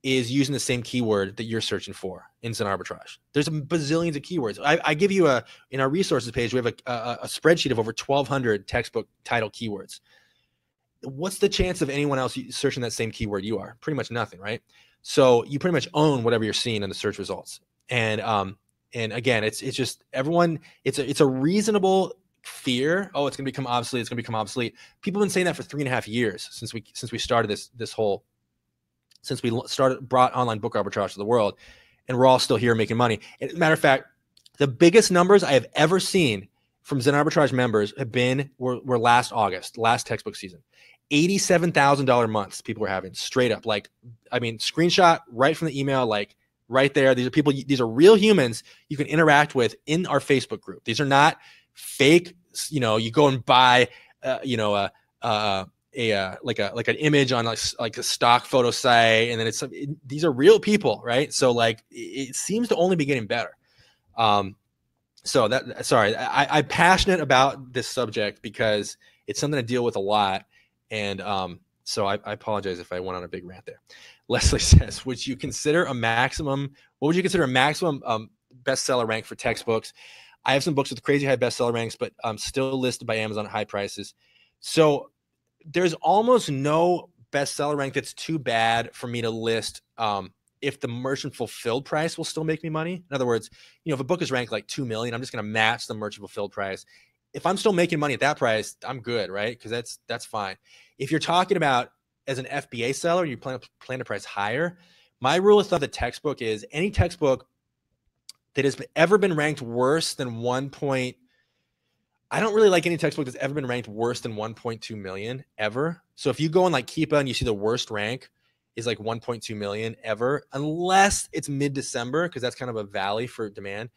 S1: is using the same keyword that you're searching for in Zen Arbitrage? There's bazillions of keywords. I give you in our resources page, we have a spreadsheet of over 1,200 textbook title keywords. What's the chance of anyone else searching that same keyword you are? Pretty much nothing, right? So you pretty much own whatever you're seeing in the search results. And again, it's just everyone. It's a reasonable fear. Oh, it's going to become obsolete. It's going to become obsolete. People have been saying that for 3.5 years since we started since we brought online book arbitrage to the world, and we're all still here making money. And matter of fact, the biggest numbers I have ever seen from Zen Arbitrage members were last August, last textbook season. $87,000 months people were having, straight up. Like, I mean, screenshot right from the email, like right there. These are real humans you can interact with in our Facebook group. These are not fake, you go and buy, like an image on like a stock photo site, and then these are real people, right? So like, it seems to only be getting better. I'm passionate about this subject because it's something I deal with a lot. And so I apologize if I went on a big rant there. Leslie says, what would you consider a maximum bestseller rank for textbooks? I have some books with crazy high bestseller ranks, but still listed by Amazon at high prices. So there's almost no bestseller rank that's too bad for me to list if the merchant fulfilled price will still make me money. In other words, if a book is ranked like 2 million, I'm just going to match the merchant fulfilled price. If I'm still making money at that price, I'm good, right? Because that's fine. If you're talking about as an FBA seller, you plan to price higher. My rule of thumb, the textbook is any textbook that has ever been ranked worse than I don't really like any textbook that's ever been ranked worse than 1.2 million ever. So if you go on like Keepa and you see the worst rank is like 1.2 million ever, unless it's mid-December, because that's kind of a valley for demand.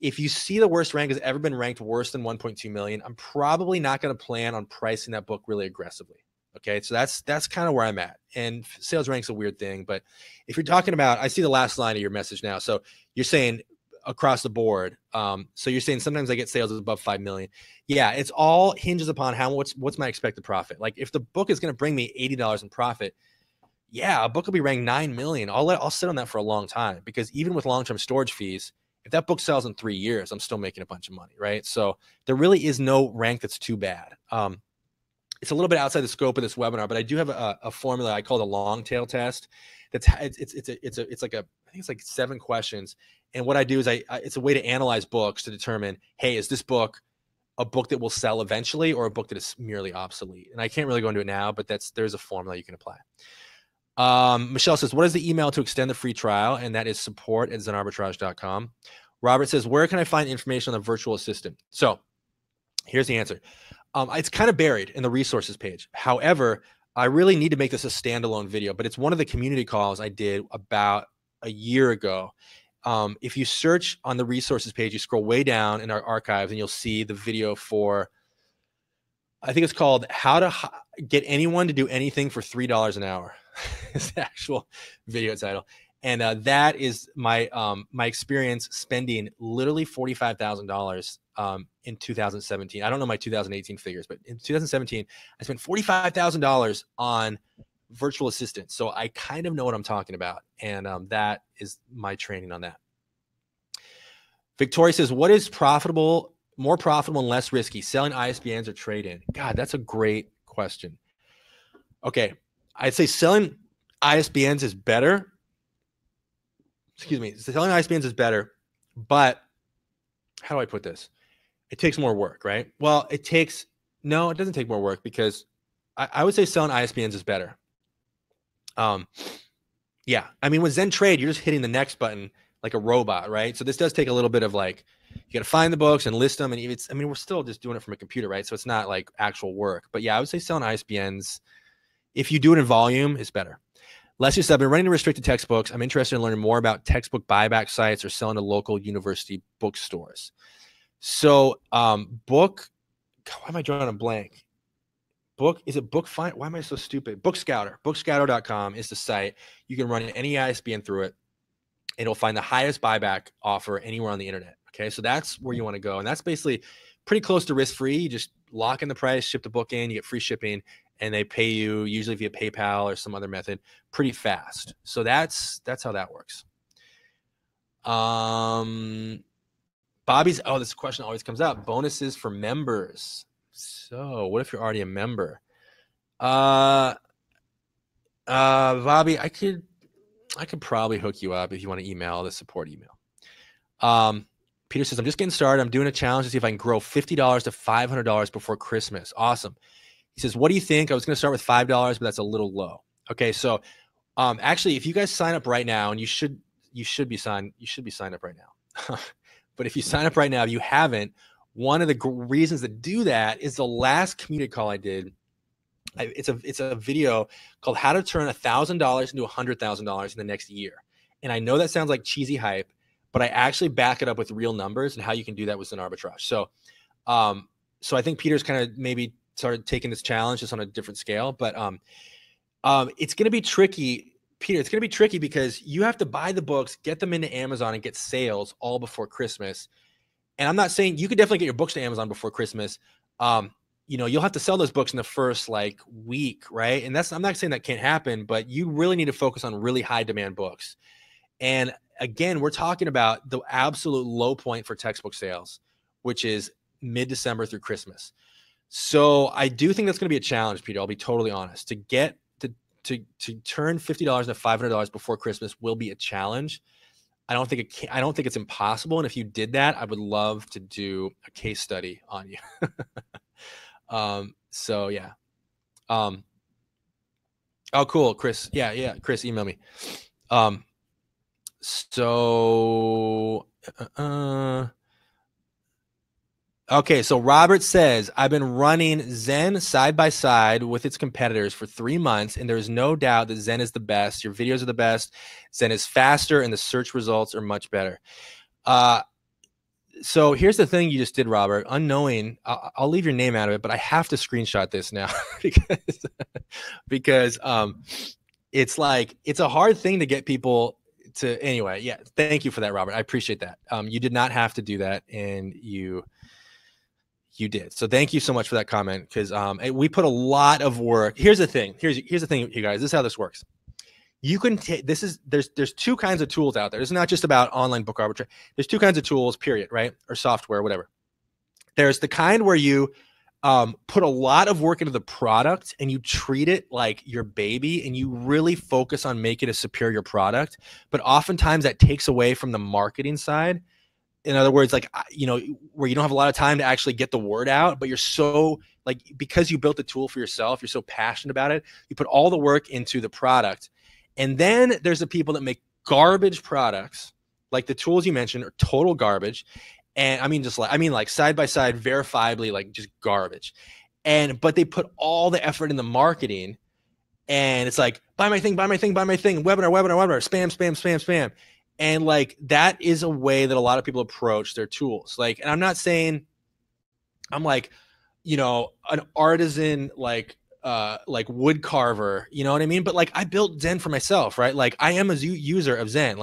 S1: If you see the worst rank has ever been ranked worse than 1.2 million, I'm probably not going to plan on pricing that book really aggressively. Okay, so that's kind of where I'm at. And sales rank's a weird thing, but if you're talking about, I see the last line of your message now. So you're saying across the board. So you're saying sometimes I get sales above 5 million. Yeah, it's all hinges upon what's my expected profit. Like if the book is going to bring me $80 in profit, yeah, a book will be ranked 9 million. I'll sit on that for a long time, because even with long-term storage fees, if that book sells in 3 years, I'm still making a bunch of money, right? So there really is no rank that's too bad. It's a little bit outside the scope of this webinar, but I do have a formula I call the long tail test. It's like 7 questions. And what I do is it's a way to analyze books to determine, hey, is this book a book that will sell eventually or a book that is merely obsolete? And I can't really go into it now, but there's a formula you can apply. Michelle says, what is the email to extend the free trial? And that is support@zenarbitrage.com. Robert says, where can I find information on the virtual assistant? So here's the answer. It's kind of buried in the resources page. However, I really need to make this a standalone video, but it's one of the community calls I did about a year ago. If you search on the resources page, you scroll way down in our archives and you'll see the video for, I think it's called How to Get Anyone to Do Anything for $3 an Hour. It's the actual video title. And that is my experience spending literally $45,000 in 2017. I don't know my 2018 figures, but in 2017, I spent $45,000 on virtual assistants. So I kind of know what I'm talking about. And that is my training on that. Victoria says, what is more profitable and less risky, selling ISBNs or trade-in? God, that's a great question. Okay. I'd say selling ISBNs is better. Selling ISBNs is better, but how do I put this? It takes more work, right? Well, it doesn't take more work because I would say selling ISBNs is better. Yeah. I mean, with Zen Trade, you're just hitting the next button like a robot, right? So this does take a little bit of like, you got to find the books and list them. And we're still just doing it from a computer, right? So it's not like actual work. But yeah, I would say selling ISBNs, if you do it in volume, is better. Leslie said, I've been running to restricted textbooks. I'm interested in learning more about textbook buyback sites or selling to local university bookstores. So why am I drawing a blank? Is it Book Find? Why am I so stupid? Bookscouter. Bookscouter.com is the site. You can run any ISBN through it. It'll find the highest buyback offer anywhere on the internet. Okay, so that's where you want to go. And that's basically pretty close to risk-free. You just lock in the price, ship the book in, you get free shipping, and they pay you usually via PayPal or some other method pretty fast. So that's how that works. Bobby's, this question always comes up. Bonuses for members. So what if you're already a member? Bobby, I could probably hook you up if you want to email the support email. Peter says, I'm just getting started. I'm doing a challenge to see if I can grow $50 to $500 before Christmas. Awesome. He says, what do you think? I was going to start with $5, but that's a little low. Okay. So, actually, if you guys sign up right now, and you should be signed up right now. But if you sign up right now, if you haven't, one of the reasons to do that is the last community call I did. It's a video called How to Turn $1,000 into $100,000 in the next year. And I know that sounds like cheesy hype, but I actually back it up with real numbers and how you can do that with Zen Arbitrage. So I think Peter's kind of maybe started taking this challenge just on a different scale, but it's going to be tricky, Peter. It's going to be tricky because you have to buy the books, get them into Amazon, and get sales all before Christmas. And I'm not saying you could definitely get your books to Amazon before Christmas. You'll have to sell those books in the first week, right? And I'm not saying that can't happen, but you really need to focus on really high demand books. And again, we're talking about the absolute low point for textbook sales, which is mid-December through Christmas. So I do think that's going to be a challenge, Peter. I'll be totally honest. To get to turn $50 into $500 before Christmas will be a challenge. I don't think it's impossible. And if you did that, I would love to do a case study on you. So yeah. Oh, cool. Chris. Yeah. Chris, email me. Okay. So Robert says, I've been running Zen side by side with its competitors for 3 months, and there's no doubt that Zen is the best. Your videos are the best. Zen is faster, and the search results are much better. So here's the thing you just did, Robert. Unknowing, I'll leave your name out of it, but I have to screenshot this now because it's a hard thing to get people to. Anyway, yeah. Thank you for that, Robert. I appreciate that. You did not have to do that, and you did. So thank you so much for that comment because we put a lot of work. Here's the thing. Here's the thing, you guys. This is how this works. You can take there's two kinds of tools out there. It's not just about online book arbitrage. There's two kinds of tools, period, right? Or software, whatever. There's the kind where you put a lot of work into the product and you treat it like your baby and you really focus on making a superior product. But oftentimes that takes away from the marketing side. In other words, where you don't have a lot of time to actually get the word out, but you're so because you built the tool for yourself, you're so passionate about it. You put all the work into the product. And then there's the people that make garbage products, like the tools you mentioned are total garbage. And I mean side by side, verifiably, just garbage. But they put all the effort in the marketing, and it's like, buy my thing, webinar, spam. And that is a way that a lot of people approach their tools. And I'm not saying I'm an artisan, wood carver, you know what I mean? But I built Zen for myself, right? I am a user of Zen.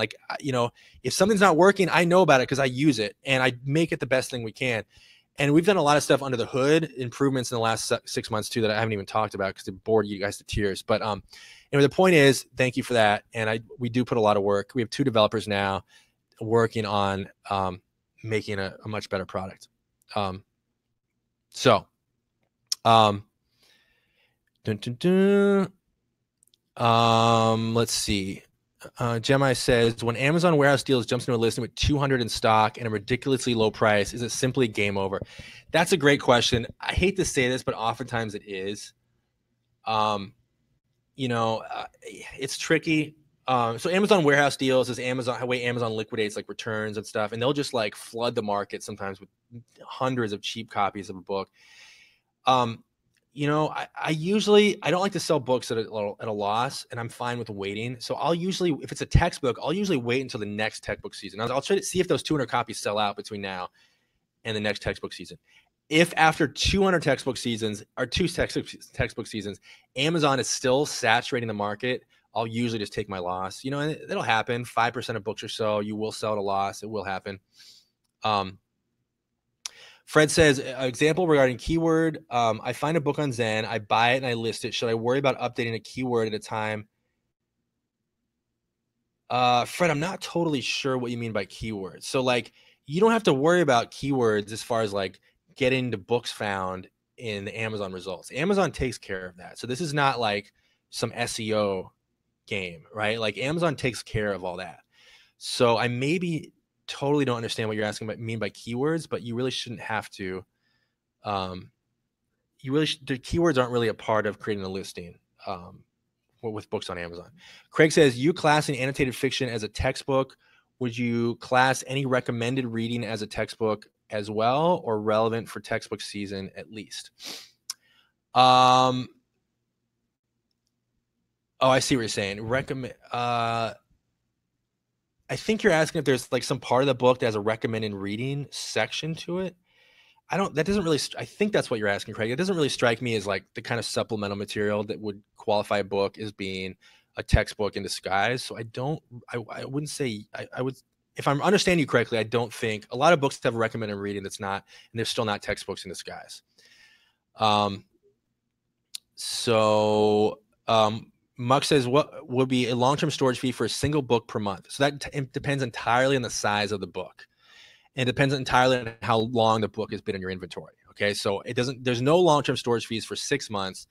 S1: If something's not working, I know about it because I use it and I make it the best thing we can. And we've done a lot of stuff under the hood, improvements in the last 6 months too, that I haven't even talked about because it bored you guys to tears. But the point is, thank you for that. And we do put a lot of work. We have 2 developers now working on making a much better product. Let's see. Gemini says, when Amazon Warehouse Deals jumps into a listing with 200 in stock and a ridiculously low price, is it simply game over? That's a great question. I hate to say this, but oftentimes it is. It's tricky. So Amazon Warehouse Deals is the way Amazon liquidates like returns and stuff, and they'll just like flood the market sometimes with hundreds of cheap copies of a book. I don't like to sell books at a loss, and I'm fine with waiting. So if it's a textbook, I'll usually wait until the next textbook season. I'll try to see if those 200 copies sell out between now and the next textbook season. If after 200 textbook seasons or two textbook seasons, Amazon is still saturating the market, I'll usually just take my loss. And it'll happen. 5% of books or so, you will sell at a loss. It will happen. Fred says, example regarding keyword. I find a book on Zen, I buy it and I list it. Should I worry about updating a keyword at a time? Fred, I'm not totally sure what you mean by keywords. So like, you don't have to worry about keywords as far as like getting the books found in the Amazon results. Amazon takes care of that. So this is not like some SEO game, right? Like Amazon takes care of all that. So I maybe totally don't understand what you're asking mean by keywords, but you really shouldn't have to. The keywords aren't really a part of creating a listing with books on Amazon. Craig says, you classing annotated fiction as a textbook. Would you class any recommended reading as a textbook as well, or relevant for textbook season at least? Oh, I see what you're saying. I think you're asking if there's like some part of the book that has a recommended reading section to it. I think that's what you're asking, Craig. It doesn't really strike me as like the kind of supplemental material that would qualify a book as being a textbook in disguise. So I wouldn't say, I would, if I'm understanding you correctly, I don't think a lot of books have a recommended reading that's not, and they're still not textbooks in disguise. Muck says, what would be a long-term storage fee for a single book per month? So that depends entirely on the size of the book. And it depends entirely on how long the book has been in your inventory. Okay. So there's no long-term storage fees for 6 months,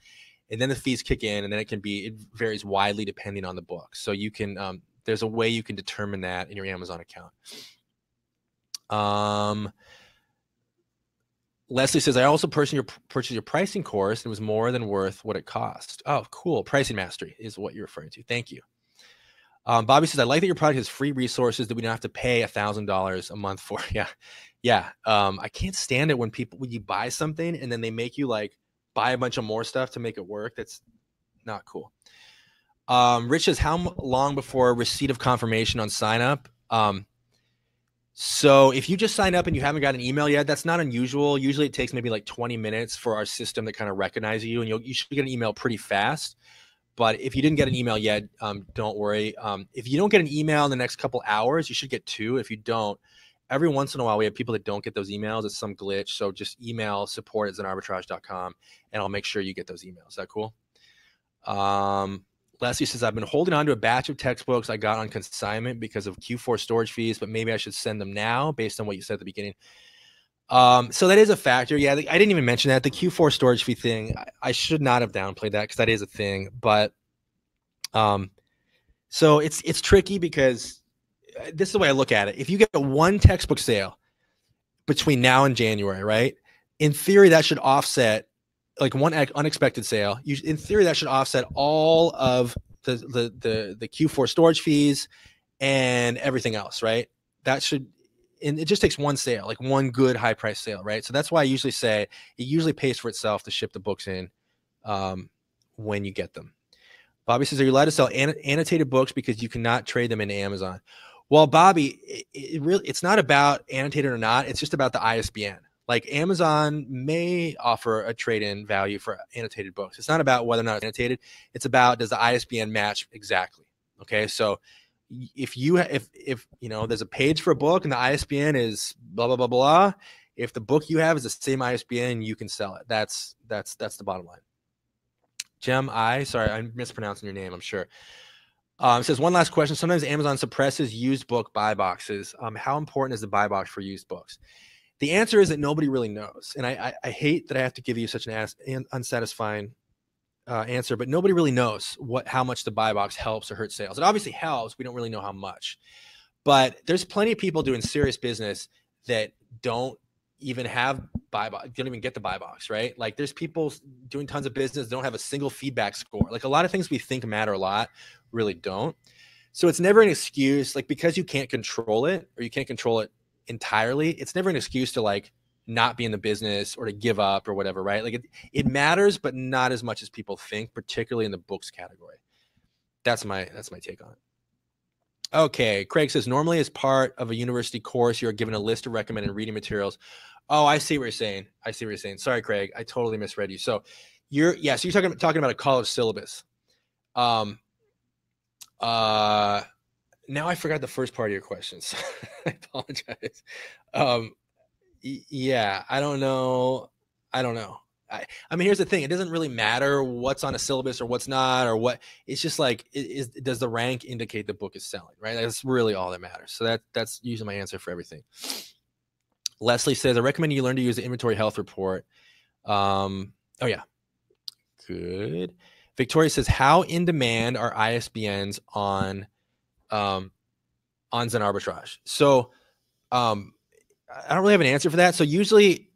S1: and then the fees kick in, and then it varies widely depending on the book. So you can, there's a way you can determine that in your Amazon account. Leslie says, I also purchased your pricing course, and it was more than worth what it cost. Oh, cool. Pricing Mastery is what you're referring to. Thank you. Bobby says, I like that your product has free resources that we don't have to pay $1,000 a month for. Yeah. I can't stand it when you buy something and then they make you like buy a bunch of more stuff to make it work. That's not cool. Rich says, how long before receipt of confirmation on sign up? So if you just sign up and you haven't got an email yet, that's not unusual. Usually it takes maybe like 20 minutes for our system to kind of recognize you, and you should get an email pretty fast. But if you didn't get an email yet, don't worry. If you don't get an email in the next couple hours, you should get 2. If you don't, every once in a while, we have people that don't get those emails. It's some glitch. So just email support@zenarbitrage.com, and I'll make sure you get those emails. Is that cool? Leslie says, I've been holding on to a batch of textbooks I got on consignment because of Q4 storage fees, but maybe I should send them now based on what you said at the beginning. So that is a factor. Yeah, I didn't even mention that. The Q4 storage fee thing, I should not have downplayed that because that is a thing. But so it's tricky because this is the way I look at it. If you get one textbook sale between now and January, right? In theory, that should offset like one unexpected sale. In theory, that should offset all of the Q4 storage fees and everything else, right? And it just takes one sale, like one good high price sale, right? So that's why I usually say it usually pays for itself to ship the books in when you get them. Bobby says, are you allowed to sell annotated books because you cannot trade them into Amazon? Well, Bobby, it's not about annotated or not. It's just about the ISBN. Like Amazon may offer a trade-in value for annotated books. It's not about whether or not it's annotated. It's about, does the ISBN match exactly? Okay. So if you know, there's a page for a book and the ISBN is blah, blah, blah, blah. If the book you have is the same ISBN, you can sell it. That's the bottom line. Sorry, I'm mispronouncing your name, I'm sure. It says, one last question. Sometimes Amazon suppresses used book buy boxes. How important is the buy box for used books? The answer is that nobody really knows. And I hate that I have to give you such an unsatisfying answer, but nobody really knows how much the buy box helps or hurts sales. It obviously helps. We don't really know how much, but there's plenty of people doing serious business that don't even have buy box, don't even get the buy box, right? Like there's people doing tons of business, don't have a single feedback score. Like a lot of things we think matter a lot really don't. So it's never an excuse, like because you can't control it or you can't control it entirely, it's never an excuse to like not be in the business or to give up or whatever, right? Like it matters, but not as much as people think, particularly in the books category. That's my take on it. Okay, Craig says, normally as part of a university course, you're given a list of recommended reading materials. Oh, I see what you're saying. Sorry, Craig, I totally misread you. So you're talking about a college syllabus. Now I forgot the first part of your questions. I apologize. Yeah, I don't know. I mean, here's the thing. It doesn't really matter what's on a syllabus or what's not, or what. It's just like, does the rank indicate the book is selling, right? That's really all that matters. So that's usually my answer for everything. Leslie says, I recommend you learn to use the inventory health report. Oh, yeah. Good. Victoria says, how in demand are ISBNs on Zen Arbitrage? So I don't really have an answer for that. So usually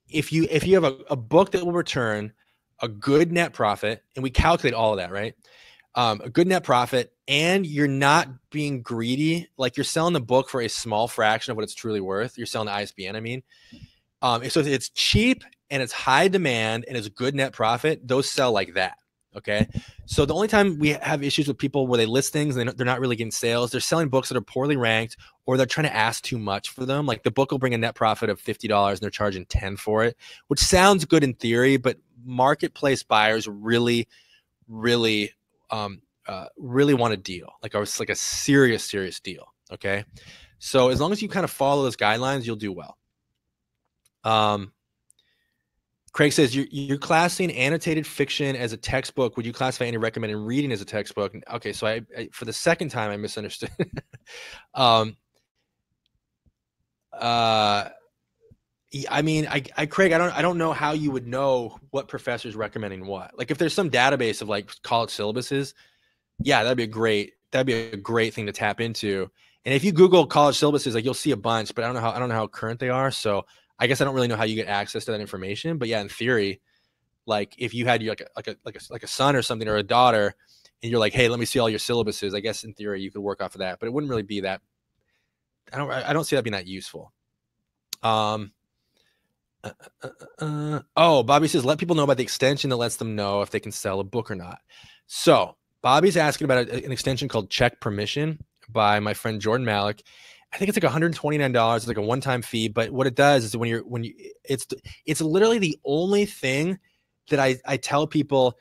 S1: if you have a book that will return a good net profit, and we calculate all of that, right? A good net profit, and you're not being greedy, like you're selling the book for a small fraction of what it's truly worth. You're selling the ISBN, I mean. So if it's cheap and it's high demand and it's good net profit, those sell like that. Okay. So the only time we have issues with people where they list things and they're not really getting sales, they're selling books that are poorly ranked, or they're trying to ask too much for them. Like the book will bring a net profit of $50 and they're charging 10 for it, which sounds good in theory, but marketplace buyers really want a deal, like a serious deal. Okay. So as long as you kind of follow those guidelines, you'll do well. Craig says, you're classing annotated fiction as a textbook. Would you classify any recommended reading as a textbook? Okay, so I for the second time, I misunderstood. I mean, Craig, I don't know how you would know what professor's recommending what. Like if there's some database of like college syllabuses, yeah, that'd be a great thing to tap into. And if you Google college syllabuses, like you'll see a bunch, but I don't know how current they are. So I guess I don't really know how you get access to that information, but yeah, in theory, like if you had like a son or something or a daughter, and you're like, hey, let me see all your syllabuses. I guess in theory you could work off of that, but it wouldn't really be that. I don't see that being that useful. Oh, Bobby says, let people know about the extension that lets them know if they can sell a book or not. So Bobby's asking about an extension called Check Permission by my friend Jordan Malik. I think it's like $129. It's like a one-time fee, but what it does is it's literally the only thing that I tell people.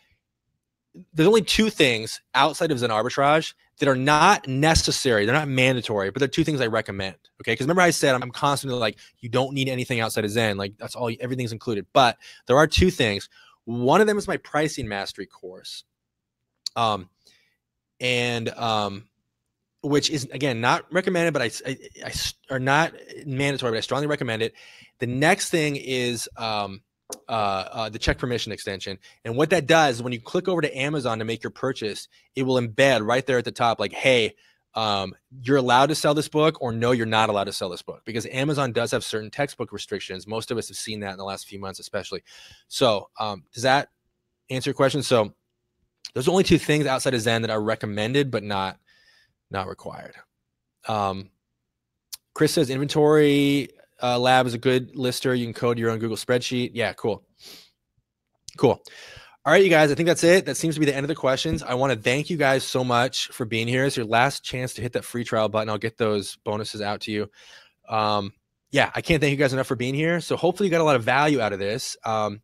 S1: There's only two things outside of Zen Arbitrage that are not necessary. They're not mandatory, but they're two things I recommend. Okay. Because remember I said I'm constantly like, you don't need anything outside of Zen. Like that's all, everything's included. But there are two things. One of them is my pricing mastery course. Which is, again, not recommended, but I are not mandatory, but I strongly recommend it. The next thing is the Check Permission extension. And what that does, when you click over to Amazon to make your purchase, it will embed right there at the top, like, hey, you're allowed to sell this book, or no, you're not allowed to sell this book, because Amazon does have certain textbook restrictions. Most of us have seen that in the last few months, especially. So does that answer your question? So there's only two things outside of Zen that are recommended, but not required. Chris says Inventory Lab is a good lister. You can code your own Google spreadsheet. Yeah, cool. All right, you guys, I think that's it. That seems to be the end of the questions. I want to thank you guys so much for being here. It's your last chance to hit that free trial button. I'll get those bonuses out to you. Yeah, I can't thank you guys enough for being here. So hopefully you got a lot of value out of this. I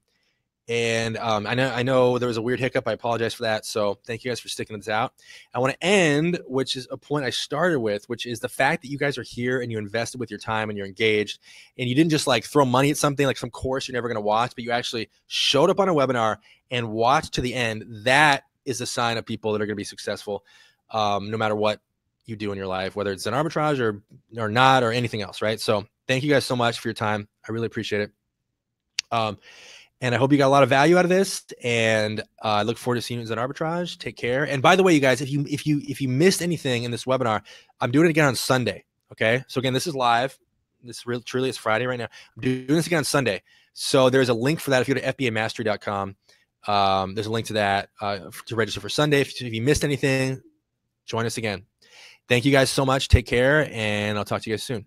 S1: know there was a weird hiccup. I apologize for that. So thank you guys for sticking this out. I want to end, which is a point I started with, which is the fact that you guys are here and you invested with your time and you're engaged, and you didn't just like throw money at something like some course you're never going to watch, but you actually showed up on a webinar and watched to the end. That is a sign of people that are going to be successful, no matter what you do in your life, whether it's an arbitrage or not, or anything else. Right. So thank you guys so much for your time. I really appreciate it. And I hope you got a lot of value out of this. And I look forward to seeing you at Zen Arbitrage. Take care. And by the way, you guys, if you missed anything in this webinar, I'm doing it again on Sunday. Okay. So again, this is live. This truly is Friday right now. I'm doing this again on Sunday. So there's a link for that. If you go to fbamastery.com, there's a link to that to register for Sunday. If you missed anything, join us again. Thank you guys so much. Take care, and I'll talk to you guys soon.